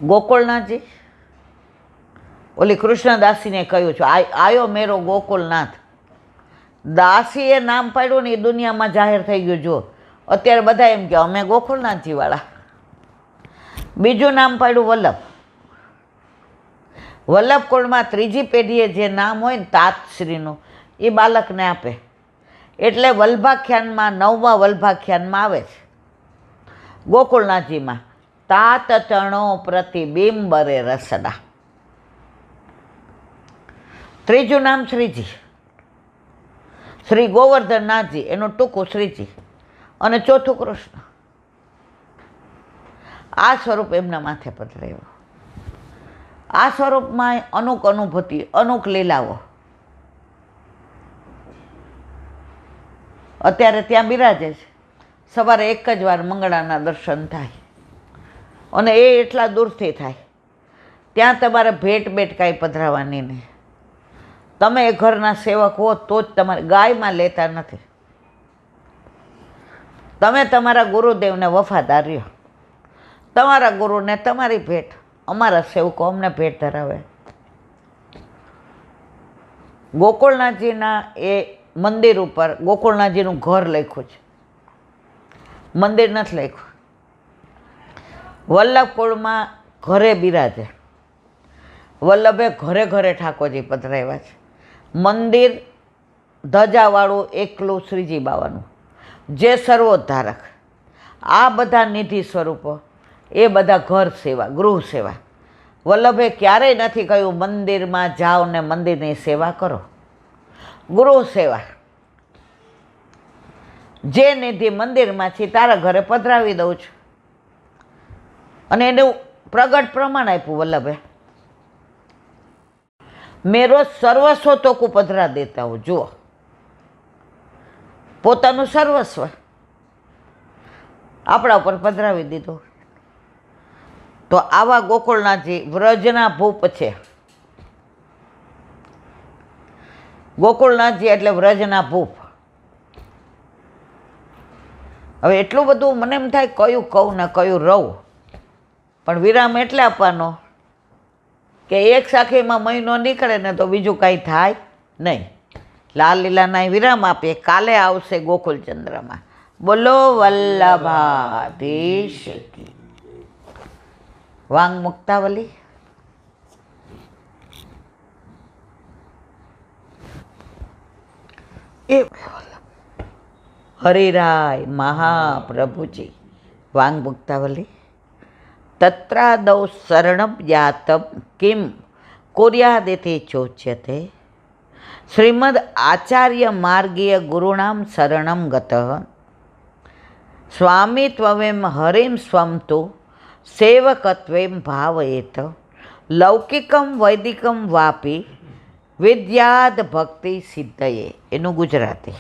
ગોકુળનાથજી, ઓલી કૃષ્ણદાસીને કહ્યું છે, આયો મેરો ગોકુલનાથ. દાસીએ નામ પાડ્યું ને એ દુનિયામાં જાહેર થઈ ગયું. જો અત્યારે બધા એમ કે અમે ગોકુલનાથજીવાળા. બીજું નામ પાડ્યું વલ્લભ. વલ્લભ કુળમાં ત્રીજી પેઢીએ જે નામ હોય ને તાતશ્રીનું, એ બાળકને આપે. એટલે વલ્ભાખ્યાનમાં 9મા વલ્ભાખ્યાનમાં આવે છે ગોકુળનાથજીમાં, તાત ચણો પ્રતિબિંબરે રસડા. ત્રીજું નામ શ્રીજી, શ્રી ગોવર્ધનનાથજી, એનું ટૂંકું શ્રીજી. અને ચોથું કૃષ્ણ. આ સ્વરૂપ એમના માથે પધરાવ્યું. આ સ્વરૂપમાં અનુક અનુભૂતિ, અનુક લીલાઓ અત્યારે ત્યાં બિરાજે છે. સવારે એક જ વાર મંગળાના દર્શન થાય અને એ એટલા દૂરથી થાય. ત્યાં તમારે ભેટ કાંઈ પધરાવવાની નહીં. તમે એ ઘરના સેવક હો તો જ તમારે ગાયમાં લેતા નથી. તમે તમારા ગુરુદેવને વફાદાર રહ્યો. તમારા ગુરુને તમારી ભેટ, અમારા સેવકો અમને ભેટ ધરાવે. ગોકુળનાથજીના એ મંદિર ઉપર ગોકુળનાથજીનું ઘર લખ્યું છે, મંદિર નથી લખ્યું. વલ્લભ કુળમાં ઘરે બિરાજે. વલ્લભે ઘરે ઘરે ઠાકોરજી પધરાવ્યા છે. મંદિર ધજાવાળું એકલું શ્રીજી બાવાનું, જે સર્વોદ્ધારક. આ બધા નિધિ સ્વરૂપો, એ બધા ઘર સેવા, ગૃહ સેવા. વલ્લભે ક્યારેય નથી કહ્યું મંદિરમાં જાઓ ને મંદિરની સેવા કરો. ગૃહ સેવા, જે નિધિ મંદિરમાં છે તારા ઘરે પધરાવી દઉં છું. અને એનું પ્રગટ પ્રમાણ આપ્યું વલ્લભે. મેરો સર્વસ્વ તોકું પધરા દેતા હું. જુઓ, પોતાનું સર્વસ્વ આપણા ઉપર પધરાવી દીધું. તો આવા ગોકુળનાથજી વ્રજના ભૂપ છે. ગોકુળનાથજી એટલે વ્રજના ભૂપ. હવે એટલું બધું મને એમ થાય કયું કહું ને કયું રહું, પણ વિરામ એટલે આપવાનો કે એક સાખીમાં મહિનો નીકળે ને તો બીજું કાંઈ થાય નહીં. લાલ લીલાના વિરામ આપીએ. કાલે આવશે ગોકુળચંદ્રમાં. બોલો વલ્લભાધીશ કી. વાંગ મુક્તાવલી. એ હરિરાય મહાપ્રભુજી. વાંગ મુક્તાવલી. તત્રાદૌ શરણમ યાતમ કિમ કુર્યાદેતિ ચોચ્યતે. શ્રીમદ આચાર્ય માર્ગીય ગુરુણામ શરણમ ગતઃ સ્વામી ત્વમેમ હરિમ સ્વમ તુ સેવકત્વેમ ભાવયેત લૌકિકમ વૈદિકમ વાપી વિદ્યાદ ભક્તિ સિદ્ધયે. એનું ગુજરાતી.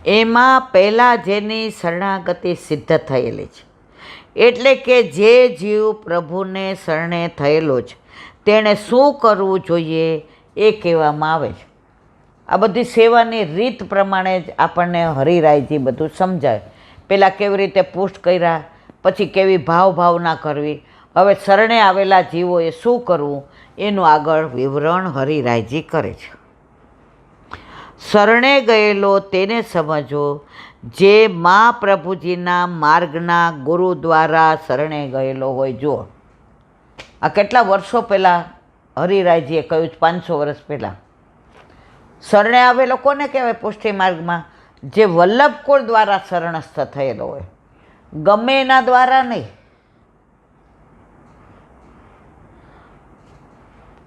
એમાં પહેલાં જેની શરણાગતિ સિદ્ધ થયેલી છે, એટલે કે જે જીવ પ્રભુને શરણે થયેલો છે તેણે શું કરવું જોઈએ એ કહેવામાં આવે છે. આ બધી સેવાની રીત પ્રમાણે જ આપણને હરિરાયજી બધું સમજાય. પહેલાં કેવી રીતે પુષ્ટ કર્યા, પછી કેવી ભાવના કરવી, હવે શરણે આવેલા જીવોએ શું કરવું એનું આગળ વિવરણ હરિરાયજી કરે છે. શરણે ગયેલો તેને સમજો જે મહાપ્રભુજીના માર્ગના ગુરુ દ્વારા શરણે ગયેલો હોય. જુઓ, આ કેટલા વર્ષો પહેલાં હરિરાયજીએ કહ્યું, 500 વર્ષ પહેલાં. શરણે આવેલો કોને કહેવાય પુષ્ટિ માર્ગમાં? જે વલ્લભકુળ દ્વારા શરણસ્થ થયેલો હોય, ગમે એના દ્વારા નહીં.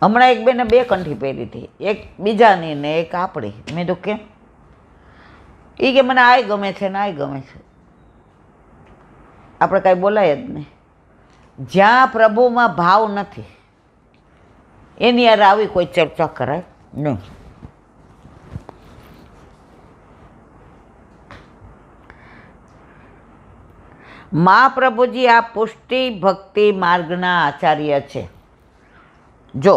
હમણાં એક બેને 2 કંઠી પહેરી હતી, એક બીજાની ને એક આપણી. મેં તો કેમ? એ કે મને આય ગમે છે ને આય ગમે છે. આપણે કાંઈ બોલાય જ નહીં. જ્યાં પ્રભુમાં ભાવ નથી એની યાર આવી કોઈ ચર્ચા કરાય નહીં. મહાપ્રભુજી આ પુષ્ટિ ભક્તિ માર્ગના આચાર્ય છે. જો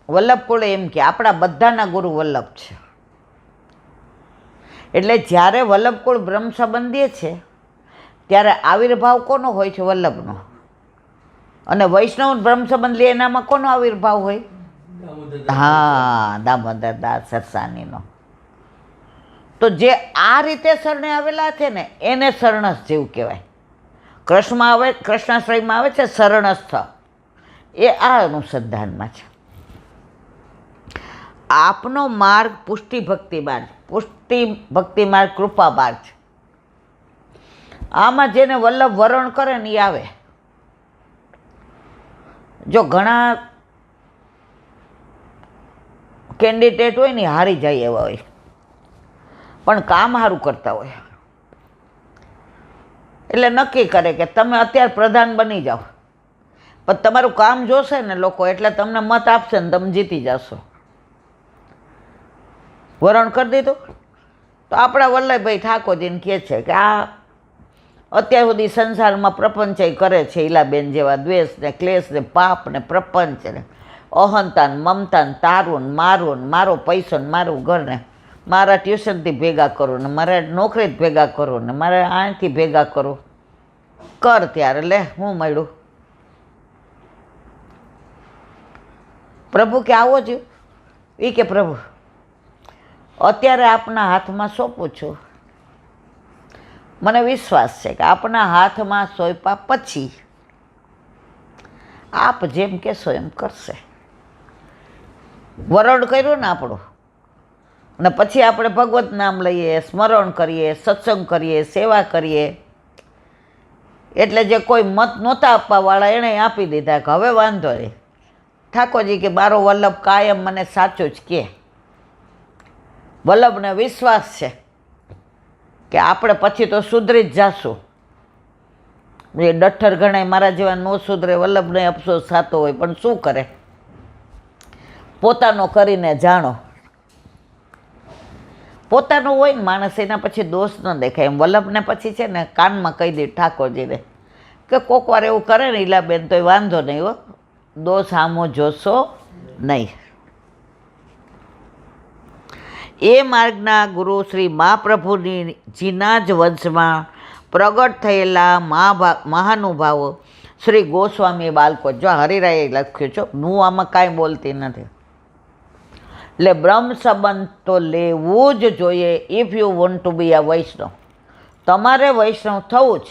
વલ્લભકુળ એમ કે આપણા બધાના ગુરુ વલ્લભ છે. એટલે જ્યારે વલ્લભકુળ બ્રહ્મ સંબંધીય છે ત્યારે આવિર્ભાવ કોનો હોય છે? વલ્લભનો. અને વૈષ્ણવ બ્રહ્મ સંબંધ લે એનામાં કોનો આવિર્ભાવ હોય? હા, દામોદર દાસ સરસાનીનો. તો જે આ રીતે શરણે આવેલા છે ને એને શરણસ્થ જીવ કહેવાય. કૃષ્ણાશ્રયમાં આવે છે શરણસ્થ, એ આ અનુસંધાનમાં છે. આપનો માર્ગ પુષ્ટિ ભક્તિ માર્ગ, પુષ્ટિ ભક્તિ માર્ગ કૃપા માર્ગ છે. આમાં જેને વલ્લભ વરણ કરે ને એ આવે. જો ઘણા કેન્ડિડેટ હોય ને હારી જાય એવા હોય, પણ કામ સારું કરતા હોય એટલે નક્કી કરે કે તમે અત્યારે પ્રધાન બની જાઓ, પણ તમારું કામ જોશે ને લોકો, એટલે તમને મત આપશે ને તમે જીતી જશો. વરણ કરી દીધું. તો આપણા વલ્લભભાઈ ઠાકોરજીને કહે છે કે આ અત્યાર સુધી સંસારમાં પ્રપંચ કરે છે ઈલાબેન જેવા, દ્વેષ ને ક્લેશ ને પાપ ને પ્રપંચ ને અહંતા ને મમતા ને તારું ને મારું ને મારો પૈસો ને મારું ઘર ને મારા ટ્યુશનથી ભેગા કરું ને મારા નોકરીથી ભેગા કરું ને મારે અહીંથી ભેગા કરું. કર ત્યારે લે હું મળ્યું. પ્રભુ કે આવો જ? એ કે પ્રભુ અત્યારે આપના હાથમાં સોંપું છું. મને વિશ્વાસ છે કે આપના હાથમાં સોંપ્યા પછી આપ જેમ કહેશો એમ કરશે. વરણ કર્યું ને આપણું, અને પછી આપણે ભગવત નામ લઈએ, સ્મરણ કરીએ, સત્સંગ કરીએ, સેવા કરીએ, એટલે જે કોઈ મત નહોતા આપવાવાળા એણે આપી દીધા કે હવે વાંધો નહીં. ઠાકોરજી કે મારો વલ્લભ કાયમ મને સાચું જ કહે. વલ્લભને વિશ્વાસ છે કે આપણે પછી તો સુધરી જ જાશું. એ ડઠ્ઠર ગણાય મારા જેવા નો સુધરે, વલ્લભને અફસોસ થતો હોય, પણ શું કરે, પોતાનો કરીને જાણો. પોતાનું હોય ને માણસ, એના પછી દોષ ન દેખાય. એમ વલ્લભને પછી છે ને કાનમાં કહી દે ઠાકોરજીને કે કોક વાર એવું કરે ને ઈલાબેન તો વાંધો નહીં હો, દોષ સામો જોશો નહીં. એ માર્ગના ગુરુ શ્રી મહાપ્રભુની જીના જ વંશમાં પ્રગટ થયેલા મહાનુભાવો શ્રી ગોસ્વામી બાળકો. જો હરિરાયે લખ્યું છે, હું આમાં કાંઈ બોલતી નથી. એટલે બ્રહ્મ સંબંધ તો લેવું જ જોઈએ. ઇફ યુ વોન્ટ ટુ બી અ વૈષ્ણવ, તમારે વૈષ્ણવ થવું જ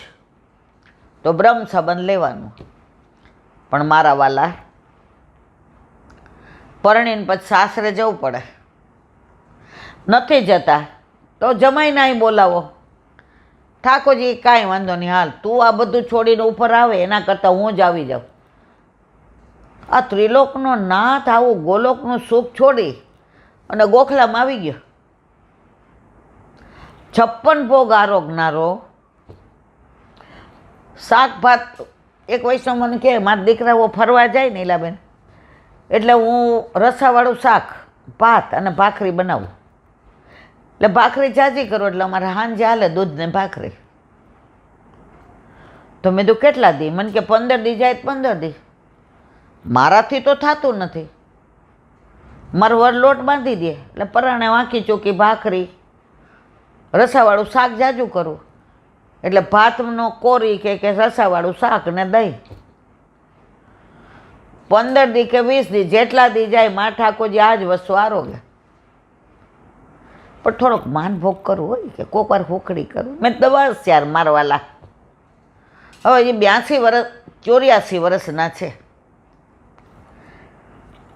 તો બ્રહ્મ સંબંધ લેવાનું. પણ મારા વાલા, પરણીને પછી સાસરે જવું પડે. નથી જતા તો જમાઈને અહીં બોલાવો. ઠાકોરજી કાંઈ વાંધો નહીં, હાલ તું આ બધું છોડીને ઉપર આવે, એના કરતાં હું જ આવી જાઉં. આ ત્રિલોકનો નાથ આવું ગોલોકનું સુખ છોડી અને ગોખલામાં આવી ગયો. 56 ભોગ આરોગનારો, શાક ભાત. એક વૈષ્ણવ મને કહે મારા દીકરાઓ ફરવા જાય ને ઈલાબેન, એટલે હું રસાવાળું શાક ભાત અને ભાખરી બનાવું. એટલે ભાખરી જાજી કરો એટલે અમારે સાંજે હાલે દૂધ ને ભાખરી. તો મેં તો કેટલા દી? મને કે 15 દી જાય 15 દી. મારાથી તો થતું નથી. મારો વર લોટ બાંધી દે એટલે પરાણે વાંકી ચોકી ભાખરી, રસાવાળું શાક જાજુ કરું, એટલે ભાતનો કોરી કે રસાવાળું શાક ને દહીં. 15 દી કે 20 દી જેટલા દી જાય મા ઠાકોરજી આ જ વસ્તુ આરોગે. પણ થોડોક માનભોગ કરવું હોય કે કોક વાર હોકડી કરું. મેં દવાસ યાર મારવાલા. હવે એ 82 વર્ષ 84 વર્ષના છે.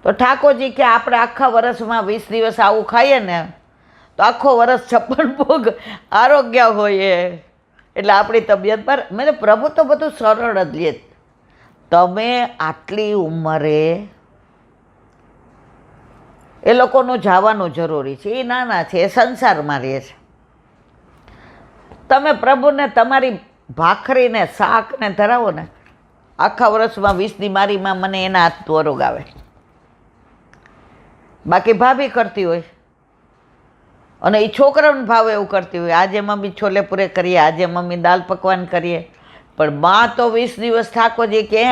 તો ઠાકોરજી કે આપણે આખા વર્ષમાં 20 દિવસ આવું ખાઈએ ને તો આખો વર્ષ 56 ભોગ આરોગ્ય હોય. એટલે આપણી તબિયત પર. મેં પ્રભુ તો બધું સરળ જ લે. તમે આટલી ઉંમરે એ લોકોનું જવાનું જરૂરી છે. એ નાના છે, એ સંસારમાં રહે છે. તમે પ્રભુને તમારી ભાખરીને શાકને ધરાવો ને, આખા વર્ષમાં 20 દી મારીમાં મને એના હાથ રોગ આવે. બાકી ભાભી કરતી હોય અને એ છોકરાઓને ભાવે એવું કરતી હોય. આજે મમ્મી છોલે પૂરે કરીએ, આજે મમ્મી દાલ પકવાન કરીએ. પણ માં તો 20 દિવસ ઠાકોરજી કે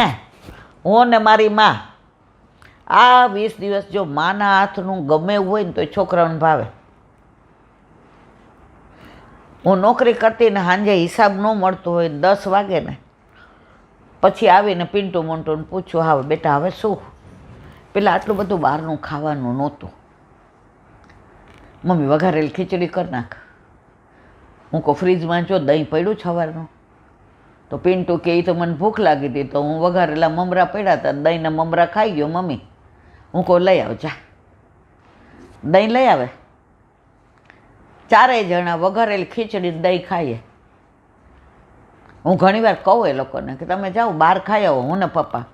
હું ને મારી માં આ 20 દિવસ જો માના હાથનું ગમે એવું હોય ને તો છોકરાઓને ભાવે. હું નોકરી કરતી ને સાંજે હિસાબ ન મળતો હોય 10 વાગે ને, પછી આવીને પિન્ટુ મોન્ટુને પૂછ્યું, હા બેટા હવે શું? પેલા આટલું બધું બહારનું ખાવાનું નહોતું. મમ્મી વઘારેલી ખીચડી કરી નાખ. હું કહું ફ્રીજમાં જો દહીં પડ્યું સવારનું. તો પિન્ટુ કે એ તો મને ભૂખ લાગી હતી તો હું વઘારેલા મમરા પડ્યા હતા, દહીંના મમરા ખાઈ ગયો મમ્મી. હું કહું લઈ આવ જા. દહીં લઈ આવે. ચારેય જણા વઘારેલી ખીચડી દહીં ખાઈએ. હું ઘણીવાર કહું એ લોકોને કે તમે જાઓ બહાર ખાઈ આવો. હું ને પપ્પા,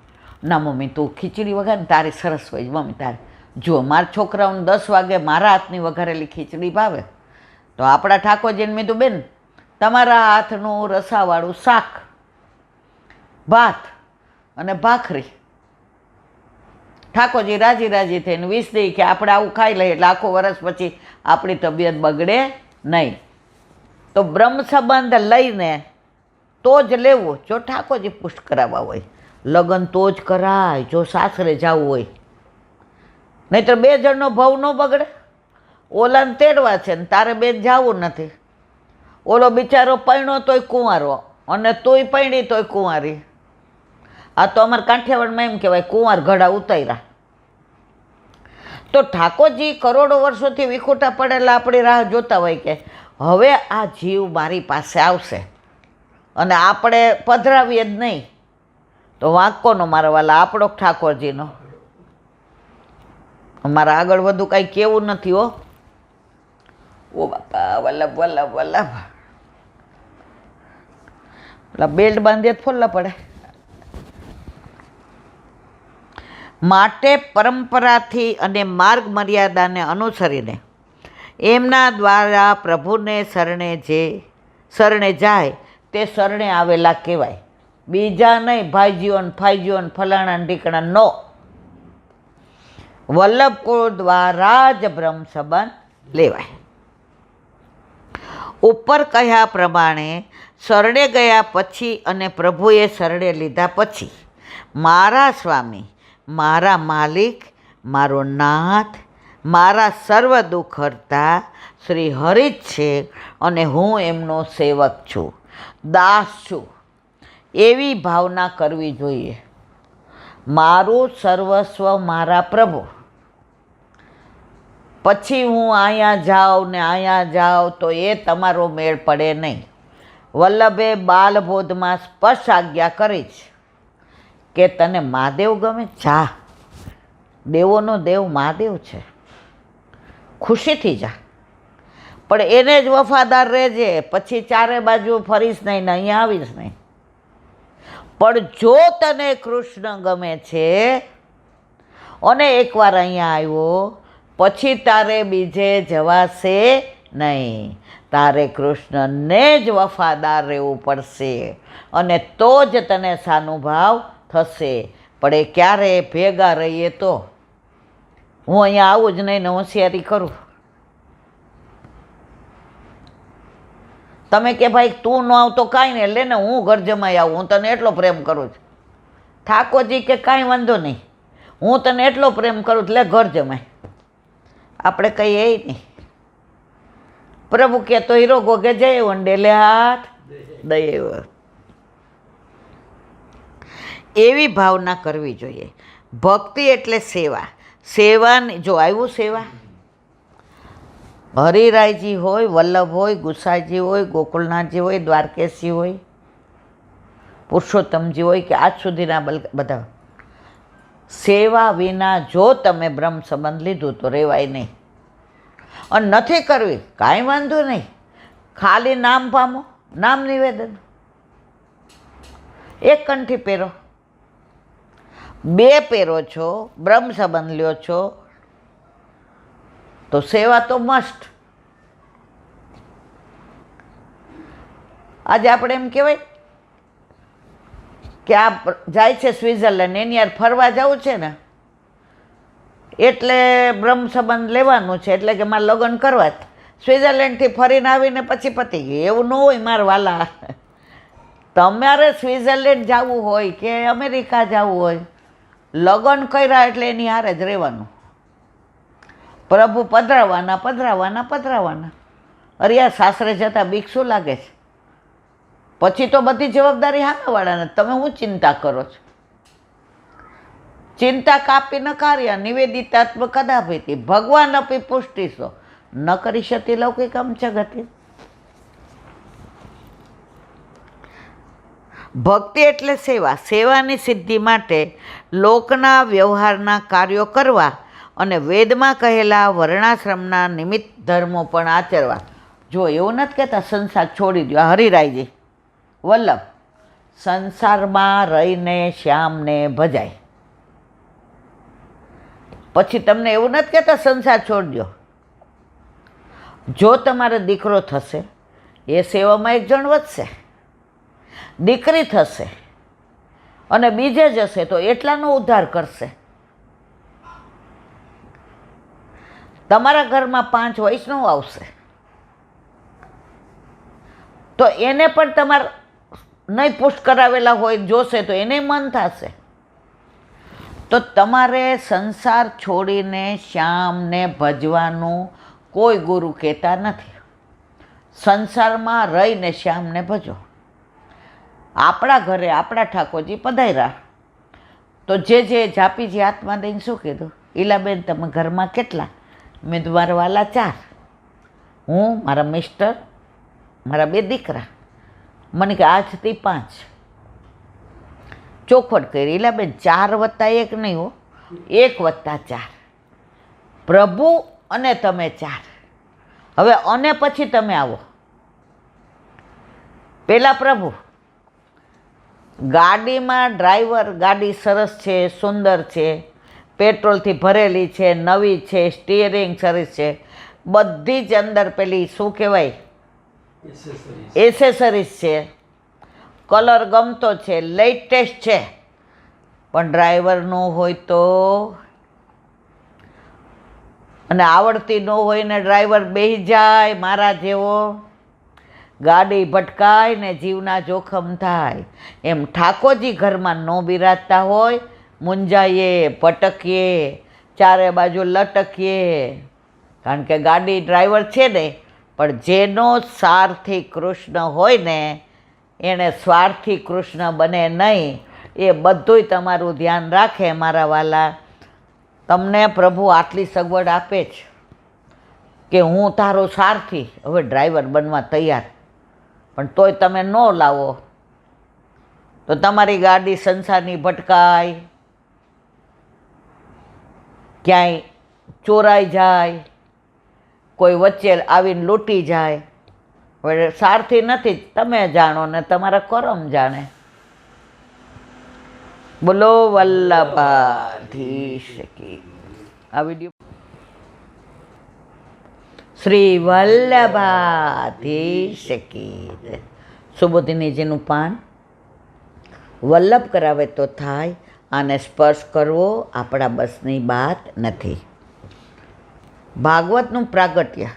ના મમ્મી તું ખીચડી વઘારે તારી સરસ હોય મમ્મી તારે. જુઓ મારા છોકરાઓને 10 વાગે મારા હાથની વઘારેલી ખીચડી ભાવે, તો આપણા ઠાકોરજીને મેં તો બેન તમારા હાથનું રસાવાળું શાક, ભાત અને ભાખરી, ઠાકોરજી રાજી રાજી થઈને 20 દી કે આપણે આવું ખાઈ લઈએ એટલે આખું વર્ષ પછી આપણી તબિયત બગડે નહીં. તો બ્રહ્મ સંબંધ લઈને તો જ લેવું જો ઠાકોરજી પુષ્ટ કરાવવા હોય. લગ્ન તો જ કરાય જો સાસરે જવું હોય, નહીંતર 2 જણનો ભાવ ન બગડે. ઓલાને તેડવા છે ને તારે બેન જવું નથી. ઓલો બિચારો પૈણો તોય કુંવારો અને તોય પૈણી તોય કુંવારી. આ તો અમારા કાઠિયાવાડમાં એમ કહેવાય કુંવાર ઘડા ઉતાર્યા. તો ઠાકોરજી કરોડો વર્ષોથી વિખૂટા પડેલા આપણી રાહ જોતા હોય કે હવે આ જીવ મારી પાસે આવશે અને આપણે પધરાવીએ જ નહીં તો વાંક કોનો મારા વાલા? આપણો ઠાકોરજીનો. અમારા આગળ વધુ કાંઈ કેવું નથી હો. ઓ બાપા વલ્લભ વલ્લભ વલ્લભ. પેલા બેલ્ટ બાંધીએ જ ફોલ્લા પડે. માટે પરંપરાથી અને માર્ગ મર્યાદાને અનુસરીને એમના દ્વારા પ્રભુને શરણે જાય તે શરણે આવેલા કહેવાય. બીજા નહીં ભાઈજીઓ ને ફાઈજીઓ ને ફલાણા ઢીકણા નો. વલ્લભકુળ દ્વારા જ બ્રહ્મ સંબંધ લેવાય. ઉપર કહ્યા પ્રમાણે શરણે ગયા પછી અને પ્રભુએ શરણે લીધા પછી મારા સ્વામી, મારા માલિક, મારો નાથ, મારા સર્વ દુઃખ હરતા શ્રી હરિ જ છે અને હું એમનો સેવક છું, દાસ છું, એવી ભાવના કરવી જોઈએ. મારું સર્વસ્વ મારા પ્રભુ. પછી હું અહીંયા જાઉં ને અહીંયા જાઉં તો એ તમારો મેળ પડે નહીં. વલ્લભે બાલબોધમાં સ્પષ્ટ આજ્ઞા કરી છે કે તને મહાદેવ ગમે જા, દેવોનો દેવ મહાદેવ છે, ખુશીથી જા, પણ એને જ વફાદાર રહેજે. પછી ચારે બાજુ ફરીશ નહીં ને અહીંયા આવીશ નહીં. પણ જો તને કૃષ્ણ ગમે છે અને એકવાર અહીંયા આવ્યો પછી તારે બીજે જવાશે નહીં. તારે કૃષ્ણને જ વફાદાર રહેવું પડશે અને તો જ તને સાનુભાવ થશે. પણ એ ક્યારે ભેગા રહીએ તો. હું અહીંયા આવું જ નહીં ને હોશિયારી કરું. તમે કે ભાઈ તું ન આવતો કાંઈ નહીં લે ને હું ઘર જમાઈ આવું, હું તને એટલો પ્રેમ કરું છું. ઠાકોરજી કે કાંઈ વાંધો નહીં, હું તને એટલો પ્રેમ કરું છું લે ઘર જમાય. આપણે કહીએ નહીં. પ્રભુ કે તો હીરો ગોગે જય વંડેલે હાથ દઈએ. એવી ભાવના કરવી જોઈએ. ભક્તિ એટલે સેવા. સેવાની જો આવ્યું સેવા, હરિરાયજી હોય, વલ્લભ હોય, ગુસાઈજી હોય, ગોકુળનાથજી હોય, દ્વારકેશજી હોય, પુરુષોત્તમજી હોય કે આજ સુધીના બધા, સેવા વિના જો તમે બ્રહ્મ સંબંધ લીધું તો રહેવાય નહીં. અને નથી કરવી કાંઈ વાંધો નહીં, ખાલી નામ પામો, નામ નિવેદન, એક કંઠી પહેરો, 2 પહેરો છો, બ્રહ્મ સંબંધ લ્યો છો તો સેવા તો મસ્ટ. આજે આપણે એમ કહેવાય કે આ જાય છે સ્વિટ્ઝરલેન્ડ, એની યાર ફરવા જવું છે ને એટલે બ્રહ્મ સંબંધ લેવાનું છે એટલે કે મારે લગ્ન કરવા જ. સ્વિટ્ઝરલેન્ડથી ફરીને આવીને પછી પતી ગયું એવું ન હોય મારા વાલા. તમારે સ્વિટ્ઝરલેન્ડ જવું હોય કે અમેરિકા જવું હોય, લગ્ન કર્યા એટલે એની હારે જ રહેવાનું. પ્રભુ પધરાવાના પધરાવાના પધરાવાના. અરે યાર સાસરે જતાં બીક શું લાગે છે? પછી તો બધી જવાબદારી સામેવાળાને. તમે શું ચિંતા કરો છો? ચિંતા કાપી ન કાર્ય નિવેદિતાત્મ કદાપિતિ ભગવાન અપી પુષ્ટિસો ન કરી શતી લૌકિકમ જગતિ. ભક્તિ એટલે સેવા. સેવાની સિદ્ધિ માટે લોકના વ્યવહારના કાર્યો કરવા અને વેદમાં કહેલા વર્ણાશ્રમના નિમિત્ત ધર્મો પણ આચરવા. જો એવું નથી કહેતા સંસાર છોડી દો. હરિરાયજી વલ્લભ સંસારમાં રહીને શ્યામને ભજાય. પછી તમને એવું નથી કહેતા સંસાર છોડી દો. જો તમારો દીકરો થશે એ સેવામાં એક જણ વધશે, દીકરી થશે અને બીજે જશે તો એટલાનો ઉદ્ધાર કરશે. તમારા ઘરમાં 5 વૈષ્ણવ આવશે તો એને પણ તમારે નહીં પુષ્ટ કરાવેલા હોય જોશે તો એને મન થશે. તો તમારે સંસાર છોડીને શ્યામને ભજવાનું કોઈ ગુરુ કહેતા નથી. સંસારમાં રહીને શ્યામને ભજો. આપણા ઘરે આપણા ઠાકોરજી પધાર્યા તો જે જાપીજી હાથમાં દઈને શું કીધું? ઈલાબેન તમે ઘરમાં કેટલા? મેં તમારા વાલા 4. હું, મારા મિસ્ટર, મારા 2 દીકરા. મને કે આજથી 5. ચોખવટ કરી. ઈલાબેન 4 + 1 નહીં હો, 1 + 4. પ્રભુ અને તમે 4. હવે અને પછી તમે આવો. પહેલાં પ્રભુ. ગાડીમાં ડ્રાઈવર, ગાડી સરસ છે, સુંદર છે, પેટ્રોલથી ભરેલી છે, નવી છે, સ્ટીયરિંગ સરસ છે, બધી જ અંદર પેલી શું કહેવાય એસેસરીઝ છે, કલર ગમતો છે, લેટેસ્ટ છે. પણ ડ્રાઈવરનું હોય તો અને આવડતી ન હોય ને ડ્રાઈવર બેસી જાય મારા જેવો, ગાડી ભટકાય ને જીવના જોખમ થાય. એમ ઠાકોરજી ઘરમાં ન બિરાજતા હોય, મૂંઝાઈએ, ભટકીએ, ચારે બાજુ લટકીએ. કારણ કે ગાડી ડ્રાઈવર છે ને, પણ જેનો સારથી કૃષ્ણ હોય ને એણે સ્વાર્થી કૃષ્ણ બને નહીં. એ બધુંય તમારું ધ્યાન રાખે મારા વાલા. તમને પ્રભુ આટલી સગવડ આપે છે કે હું તારો સારથી હવે ડ્રાઈવર બનવા તૈયાર, પણ તોય તમે ન લાવો તો તમારી ગાડી સંસારની ભટકાય, ક્યાંય ચોરાઈ જાય, કોઈ વચ્ચે આવીને લૂંટી જાય. હવે સારથી નથી, તમે જાણો ને તમારા કરમ જાણે. બોલો વલ્લભાધીશ કી. આ વિડીયો શ્રી વલ્લભાધીશ કી. સુબોધિનીજીનું પાન વલ્લભ કરાવે તો થાય, આને સ્પર્શ કરવો આપણા બસની વાત નથી. ભાગવતનું પ્રાગટ્ય.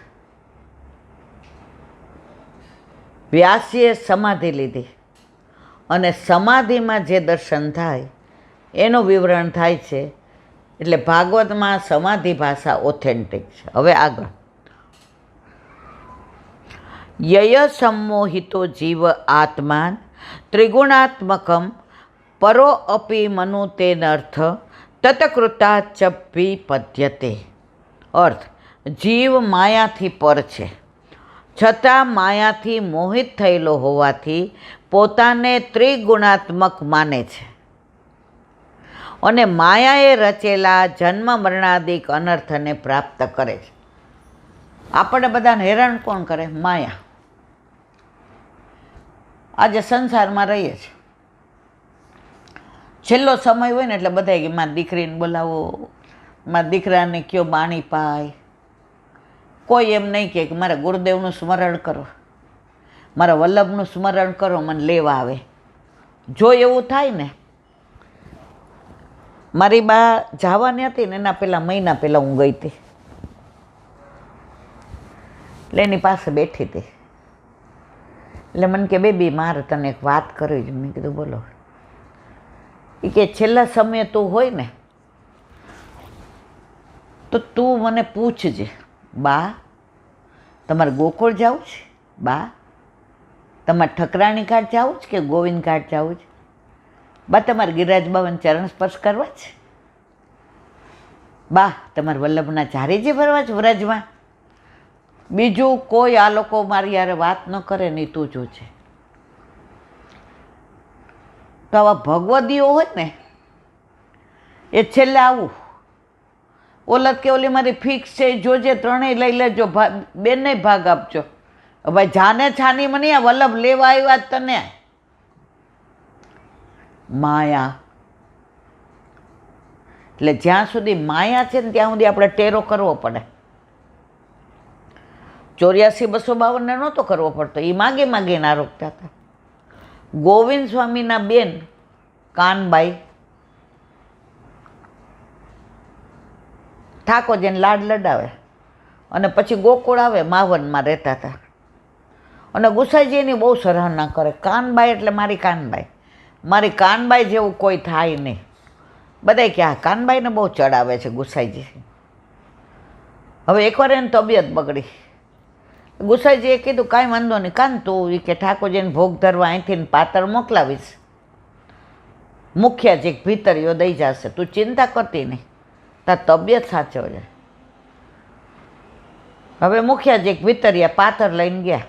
વ્યાસીએ સમાધિ લીધી અને સમાધિમાં જે દર્શન થાય એનું વિવરણ થાય છે. એટલે ભાગવતમાં સમાધિ ભાષા ઓથેન્ટિક છે. હવે આગળ. યય સંમોહિતો જીવ આત્માન ત્રિગુણાત્મકમ પરો અપી મનુ તેનર્થ તત્કૃતાચપી પદ્યતે. અર્થ, જીવ માયાથી પર છે, છતાં માયાથી મોહિત થયેલો હોવાથી પોતાને ત્રિગુણાત્મક માને છે અને માયાએ રચેલા જન્મ મરણાદિક અનર્થને પ્રાપ્ત કરે છે. આપણે બધાને હેરાન કોણ કરે? માયા. આજે સંસારમાં રહીએ છીએ, છેલ્લો સમય હોય ને એટલે બધા કે મારી દીકરીને બોલાવો, મારા દીકરાને કયો બાણી પાય. કોઈ એમ નહીં કહે કે મારા ગુરુદેવનું સ્મરણ કરો, મારા વલ્લભનું સ્મરણ કરો, મને લેવા આવે. જો એવું થાય ને, મારી બા જવાની હતી ને એના પહેલાં મહિના પહેલાં હું ગઈ હતી. એટલે એની પાસે બેઠી હતી. એટલે મને કે બેબી મારે તને એક વાત કરવી છે. મેં કીધું બોલો. એ કે છેલ્લા સમયે તું હોય ને તો તું મને પૂછજે, બા તમારે ગોકુળ જવું છે? બા તમારે ઠકરાણી ઘાટ જવું છે કે ગોવિંદ ઘાટ જવું છે? બા તમારે ગિરિરાજ બાબાને ચરણ સ્પર્શ કરવા છે? બા તમારે વલ્લભના ઝારીજી ભરવા છે વ્રજમાં? બીજું કોઈ આ લોકો મારી યારે વાત ન કરે નહીં, તું જોજે. તો આવા ભગવદીઓ હોય ને એ છેલ્લે આવું ઓલત કે ઓલી મારી ફિક્સ છે જોજે, ત્રણેય લઈ લેજો, બેને ભાગ આપજો. ભાઈ જાને છાની મને આ વલ્લભ લેવા આવ્યા તને. માયા એટલે જ્યાં સુધી માયા છે ને ત્યાં સુધી આપણે ટેરો કરવો પડે. 84-252 નહોતો કરવો પડતો, એ માગે માગીને આરોગતા હતા. ગોવિંદ સ્વામીના બેન કાનબાઈ ઠાકોરજીને લાડ લડાવે અને પછી ગોકુળ આવે માવનમાં રહેતા હતા. અને ગુસાઈજી એની બહુ સરાહના કરે. કાનબાઈ એટલે મારી કાનબાઈ, મારી કાનબાઈ જેવું કોઈ થાય નહીં. બધાય કે આ કાનબાઈને બહુ ચડાવે છે ગુસાઈજી. હવે એકવાર એની તબિયત બગડી. ગુસાઈજીએ કીધું કાંઈ વાંધો નહીં કાન, તું એ કે ઠાકોરજીને ભોગ ધરવા અહીંથી પાતળ મોકલાવીશ, મુખ્ય જે ભીતરીઓ દઈ જશે, તું ચિંતા કરતી નહીં, તાર તબિયત સાચવજે. હવે મુખ્ય જે ભીતરિયા પાતર લઈને ગયા.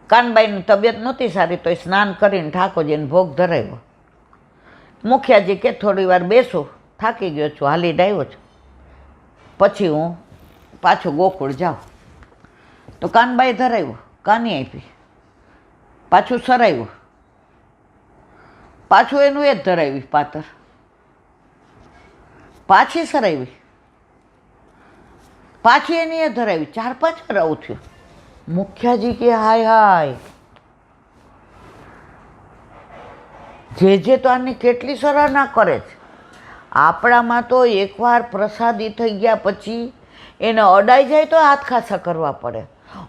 કાનબાઈની તબિયત નહોતી સારી તો એ સ્નાન કરીને ઠાકોરજીને ભોગ ધરાવ્યો. મુખિયાજી કે થોડી વાર બેસું, થાકી ગયો છું, હાલી ડાવ્યો છું, પછી હું પાછું ગોકુળ જાઉં. તો કાનબાઈ ધરાવ્યું, કાની આપી, પાછું સરાવ્યું, પાછું એનું એ જ ધરાવી પાતર, પાછી સરાવી, પાછી એની એ ધરાવી. 4-5 વાર આવું થયું. મુખિયાજી કે હાય હાય, જે તો આની કેટલી સરાહના કરે છે. આપણામાં તો એકવાર પ્રસાદી થઈ ગયા પછી એને અડાઈ જાય તો હાથ ખાસા કરવા પડે.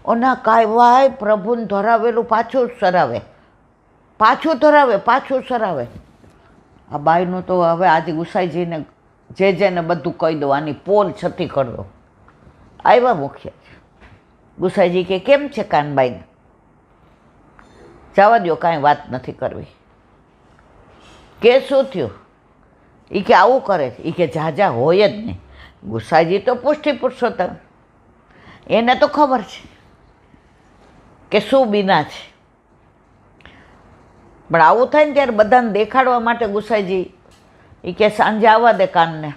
ઓના કાંઈ પ્રભુને ધરાવેલું પાછું સરાવે, પાછું ધરાવે, પાછું સરાવે. આ બાઈનું તો હવે આજે ગુસાઈજીને જેને બધું કહી દો, આની પોલ છતી કરી દો. આવ્યા મુખ્ય ગુસાઈજી કે કેમ છે કાનબાઈને? જવા દો, કાંઈ વાત નથી કરવી. કે શું થયું? એ કે આવું કરે છે. એ કે જા હોય જ નહીં. ગુસાઈજી તો પુષ્ટિ પુરુષોત્તમ, એને તો ખબર છે કે શું બીના છે. પણ આવું થાય ને ત્યારે બધાને દેખાડવા માટે ગુસાઈજી એ કે સાંજે આવવા દે કાનને.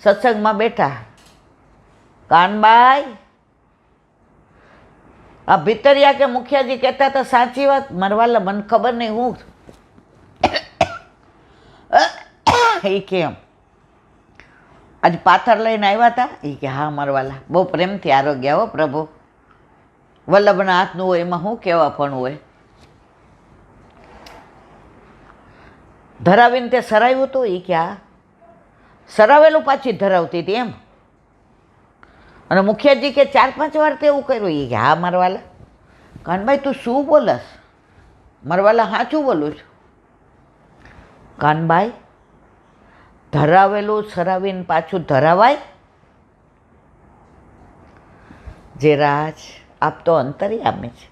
સત્સંગમાં બેઠા, કાનબાઈ આ ભીતરિયા કે મુખિયાજી કહેતા હતા સાચી વાત, મરવાલા મને ખબર નહીં હું એ કેમ આજે પાથર લઈને આવ્યા હતા? એ કે હા મરવાલા, બહુ પ્રેમથી આરોગ્ય હો પ્રભુ, વલ્લભના હાથનું હોય એમાં શું કહેવા પણ હોય. ધરાવીને તે સરાવ્યું હતું? એ કે હા સરાવેલું પાછી ધરાવતી હતી એમ. અને મુખિયાજી કે 4-5 વાર તે એવું કર્યું? એ કે હા મરવાલા. કાનભાઈ તું શું બોલસ? મરવાલા સાચું બોલું છું. કાનભાઈ ધરાવેલું સરાવીને પાછું ધરાવાય? જે રાજ આપ તો અંતર્યામી છે,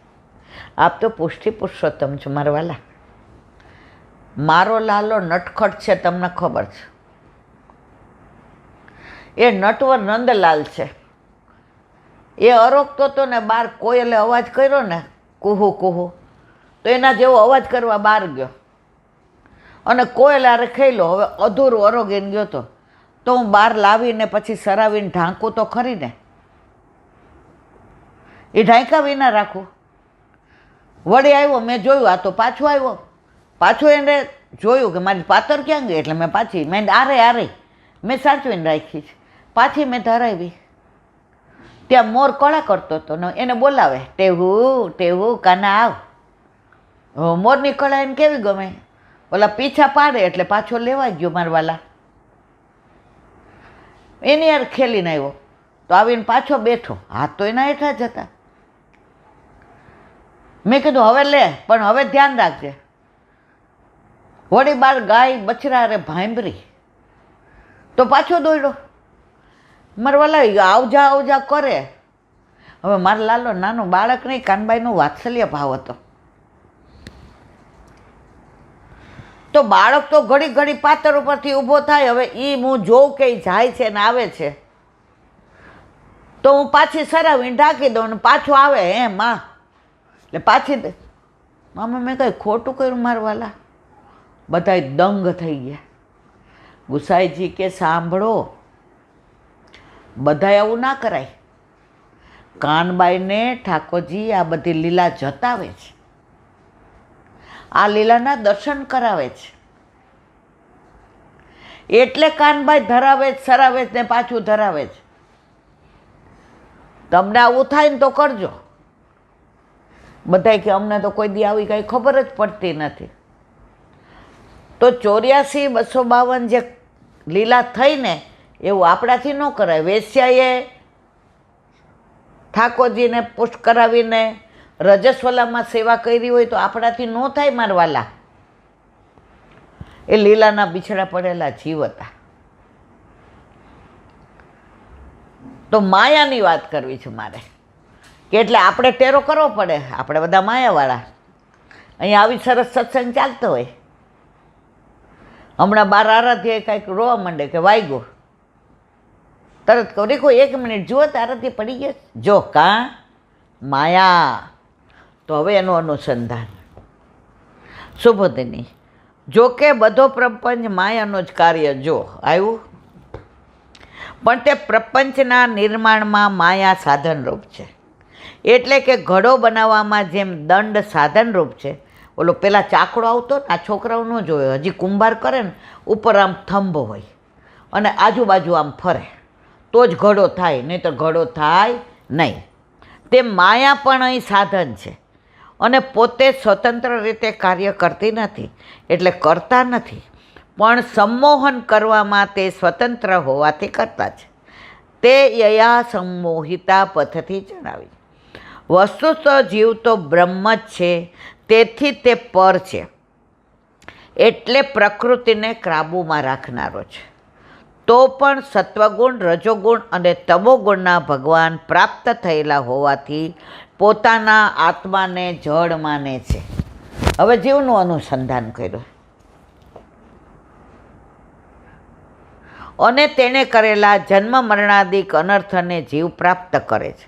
આપ તો પુષ્ટિ પુરુષોત્તમ છો મરવાલા. મારો લાલો નટખટ છે, તમને ખબર છે. એ નટવર નંદલાલ છે. એ અરોગતો હતો ને બહાર કોયલે અવાજ કર્યો ને કુહુ કુહુ, તો એના જેવો અવાજ કરવા બહાર ગયો અને કોયલ આરે ખેલો. હવે અધૂરું અરોગીને ગયો તો હું બહાર લાવીને પછી સરાવીને ઢાંકું તો ખરી ને. એ ઢાંકા વિના રાખું. વળી આવ્યો, મેં જોયું આ તો પાછું આવ્યો. પાછું એને જોયું કે મારી પાતર ક્યાં ગઈ, એટલે મેં પાછી મેં આરે મેં સાચવીને રાખી છે. પાછી મેં ધરાવી. ત્યાં મોર કળા કરતો હતો ને એને બોલાવે, ટેવું ટેવું કાના આવ. મોરની કળા એને કેવી ગમે, ઓલા પીછા પાડે એટલે પાછો લેવાઈ ગયો મારવાલા. એની યાર ખેલીને આવ્યો તો આવીને પાછો બેઠો, હાથ તો એના હેઠા જ હતા. મેં કીધું હવે લે, પણ હવે ધ્યાન રાખજે. વળી બાર ગાય બછરા રે ભાંભરી તો પાછો દોડ્યો. મરવાલા આવજા કરે, હવે મારા લાલો નાનું બાળક નહીં, કાનબાઈનો વાત્સલ્ય ભાવ હતો. તો બાળક તો ઘડી ઘડી પાત્ર ઉપરથી ઊભો થાય. હવે એ હું જોઉં કે જાય છે ને આવે છે તો હું પાછી સરાવીને ઢાંકી દઉં ને પાછું આવે. માં એટલે પાછી મામા મેં કંઈ ખોટું કર્યું મારવાલા? બધાય દંગ થઈ ગયા. ગુસાઈજી કે સાંભળો, બધાય આવું ના કરાય. કાનબાઈને ઠાકોરજી આ બધી લીલા જતાવે છે, આ લીલાના દર્શન કરાવે છે. એટલે કાનબાઈ ધરાવે જ, સરાવે જ ને પાછું ધરાવે છે. તમને આવું થાય ને તો કરજો. બધાય કે અમને તો કોઈ દી આવી કાંઈ ખબર જ પડતી નથી. તો 84-252 જે લીલા થઈ ને એવું આપણાથી ન કરાય. વેશ્યાએ ઠાકોરજીને પુષ્ટ કરાવીને રજસ્વલામાં સેવા કરી હોય તો આપણાથી ન થાય મારવાલા. એ લીલાના બિછડા પડેલા જીવ હતા. તો માયાની વાત કરવી છે મારે, કે એટલે આપણે ટેરો કરવો પડે. આપણે બધા માયાવાળા. અહીંયા આવી સરસ સત્સંગ ચાલતો હોય, હમણાં 12 આરાધ્યાએ કાંઈક રોવા માંડે કે વાગ્યો, તરત કહું દેખો 1 મિનિટ જુઓ તો આરાધ્ય પડી ગયા. જો કાં માયા. તો હવે એનું અનુસંધાન સુબોધિની. જો કે બધો પ્રપંચ માયાનું જ કાર્ય. જો આવ્યું, પણ તે પ્રપંચના નિર્માણમાં માયા સાધનરૂપ છે. એટલે કે ઘડો બનાવવામાં જેમ દંડ સાધનરૂપ છે. ઓલો પેલા ચાકડો આવતો ને, આ છોકરાઓ ન જોયો, હજી કુંભાર કરે ને ઉપર આમ થંભો હોય અને આજુબાજુ આમ ફરે તો જ ઘડો થાય, નહીં તો ઘડો થાય નહીં. તે માયા પણ અહીં સાધન છે અને પોતે સ્વતંત્ર રીતે કાર્ય કરતી નથી. એટલે કરતા નથી, પણ સંમોહન કરવામાં તે સ્વતંત્ર હોવાથી કરતા છે. તે યયા સંમોહિતા પથથી જણાવી. વસ્તુત જીવ તો બ્રહ્મ જ છે, તેથી તે પર છે. એટલે પ્રકૃતિને કાબૂમાં રાખનારો છે. તો પણ સત્વગુણ, રજોગુણ અને તમોગુણના ભગવાન પ્રાપ્ત થયેલા હોવાથી પોતાના આત્માને જળ માને છે. હવે જીવનું અનુસંધાન કર્યું અને તેણે કરેલા જન્મ મરણાદિક અનર્થને જીવ પ્રાપ્ત કરે છે.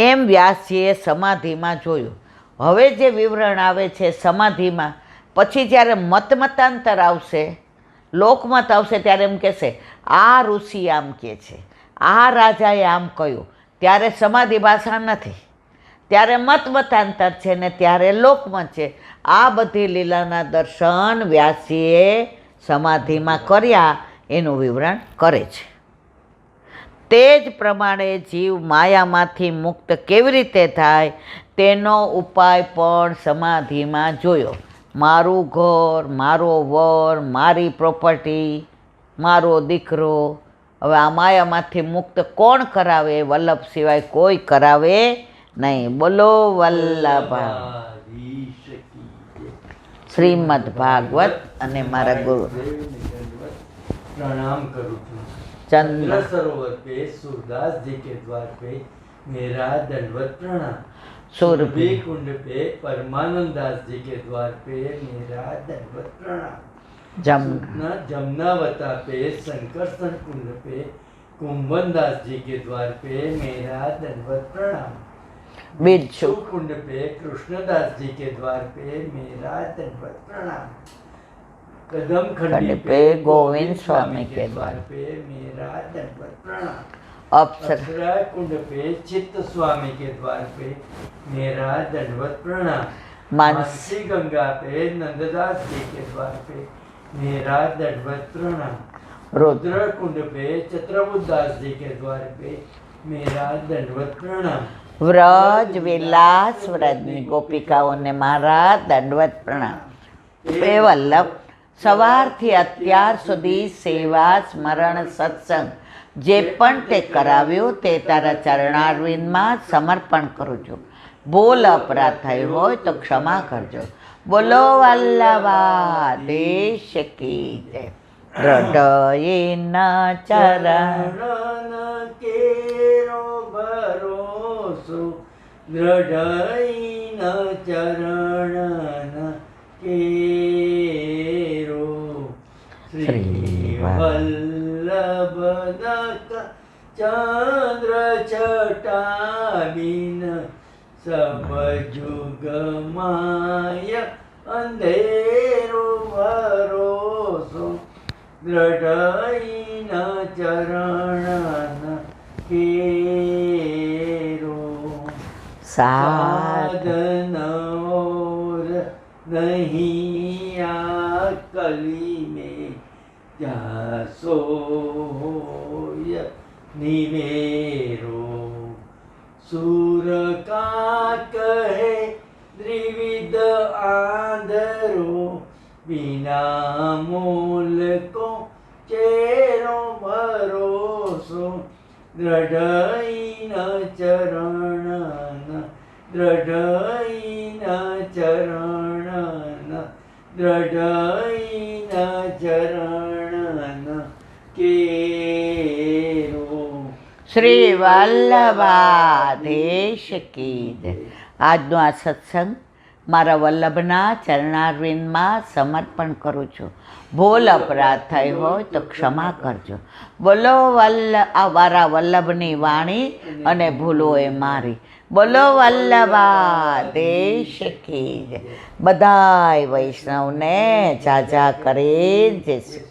એમ વ્યાસજીએ સમાધિમાં જોયું. હવે જે વિવરણ આવે છે સમાધિમાં, પછી જ્યારે મતાંતર આવશે, લોકમત આવશે, ત્યારે એમ કહેશે આ ઋષિ આમ કહે છે, આ રાજાએ આમ કહ્યું. ત્યારે સમાધિ ભાષા નથી, ત્યારે મતાંતર છે ને ત્યારે લોકમત છે. આ બધી લીલાના દર્શન વ્યાસજીએ સમાધિમાં કર્યા એનું વિવરણ કરે છે. તે જ પ્રમાણે જીવ માયામાંથી મુક્ત કેવી રીતે થાય તેનો ઉપાય પણ સમાધિમાં જોયો. મારું ઘર, મારો વર, મારી પ્રોપર્ટી, મારો દીકરો. હવે આ માયામાંથી મુક્ત કોણ કરાવે? વલ્લભ સિવાય કોઈ કરાવે નહીં. બોલો વલ્લભા. શ્રીમદ ભાગવત. અને મારા ગુરુ प्रणाम करूँ चंद्र सरोवर पे सूरदास जी के द्वार पे मेरा दंडवत प्रणाम. सुरभि कुंड पे परमानंद दास जी के द्वार पे मेरा दंडवत प्रणाम. जमुनावता पे संकर्षण कुंड पे कुंभन दास जी के द्वार पे मेरा दंडवत प्रणाम. बिच्छू कुंड पे कृष्णदास जी के द्वार पे मेरा दंडवत प्रणाम. कदम खंडी पे गोविंद स्वामी के द्वार पे मेरा दंडवत प्रणाम. अप्सरा कुंड पे चित्त स्वामी के द्वार पे मेरा दंडवत प्रणाम. मानसी गंगा पे नंददास जी के द्वार पे मेरा दंडवत प्रणाम. रुद्र कुंड पे चत्रबुद्धास जी के द्वार पे मेरा दंडवत प्रणाम. વ્રજ વિલાસ વ્રજની ગોપિકાઓને મારા દંડવત પ્રણામ. હે વલ્લભ, સવારથી અત્યાર સુધી સેવા, સ્મરણ, સત્સંગ જે પણ તે કરાવ્યું તે તારા ચરણારવિંદમાં સમર્પણ કરું છું. ભૂલ અપરાધ થયો હોય તો ક્ષમા કરજો. બોલો વલ્લભાધીશ કી જય. હૃદયના ચરણ કેરો ભરોસો ભરોસો દ્રઢઈન ચરણ કેરો શ્રી વલ્લભ ચંદ્ર છટાબીન સબ જુગ માય અંધેરો ભરોસો દ્રઢઈન ચરણ કેરો સાધન ઓર નહીં આ કલી में જાસો નિવેરો સુર કા કહે દ્રિવિધ આંધરો बिना मूल को चेरो भरोसो દ્રઢઈન ચરણ દ્રઢઈન ચરણ દ્રઢઈન ચરણ કેરો શ્રી વલ્લભાધીશ કી જય. આજનો આ સત્સંગ મારા વલ્લભના ચરણારવિંદમાં સમર્પણ કરું છું. ભૂલ અપરાધ થઈ હોય તો ક્ષમા કરજો. બોલો મારા વલ્લભની વાણી અને ભૂલો એ મારી. બોલો વલ્લભાધીશ કી જય. બધાય વૈષ્ણવને જાજા કરે જય શ્રી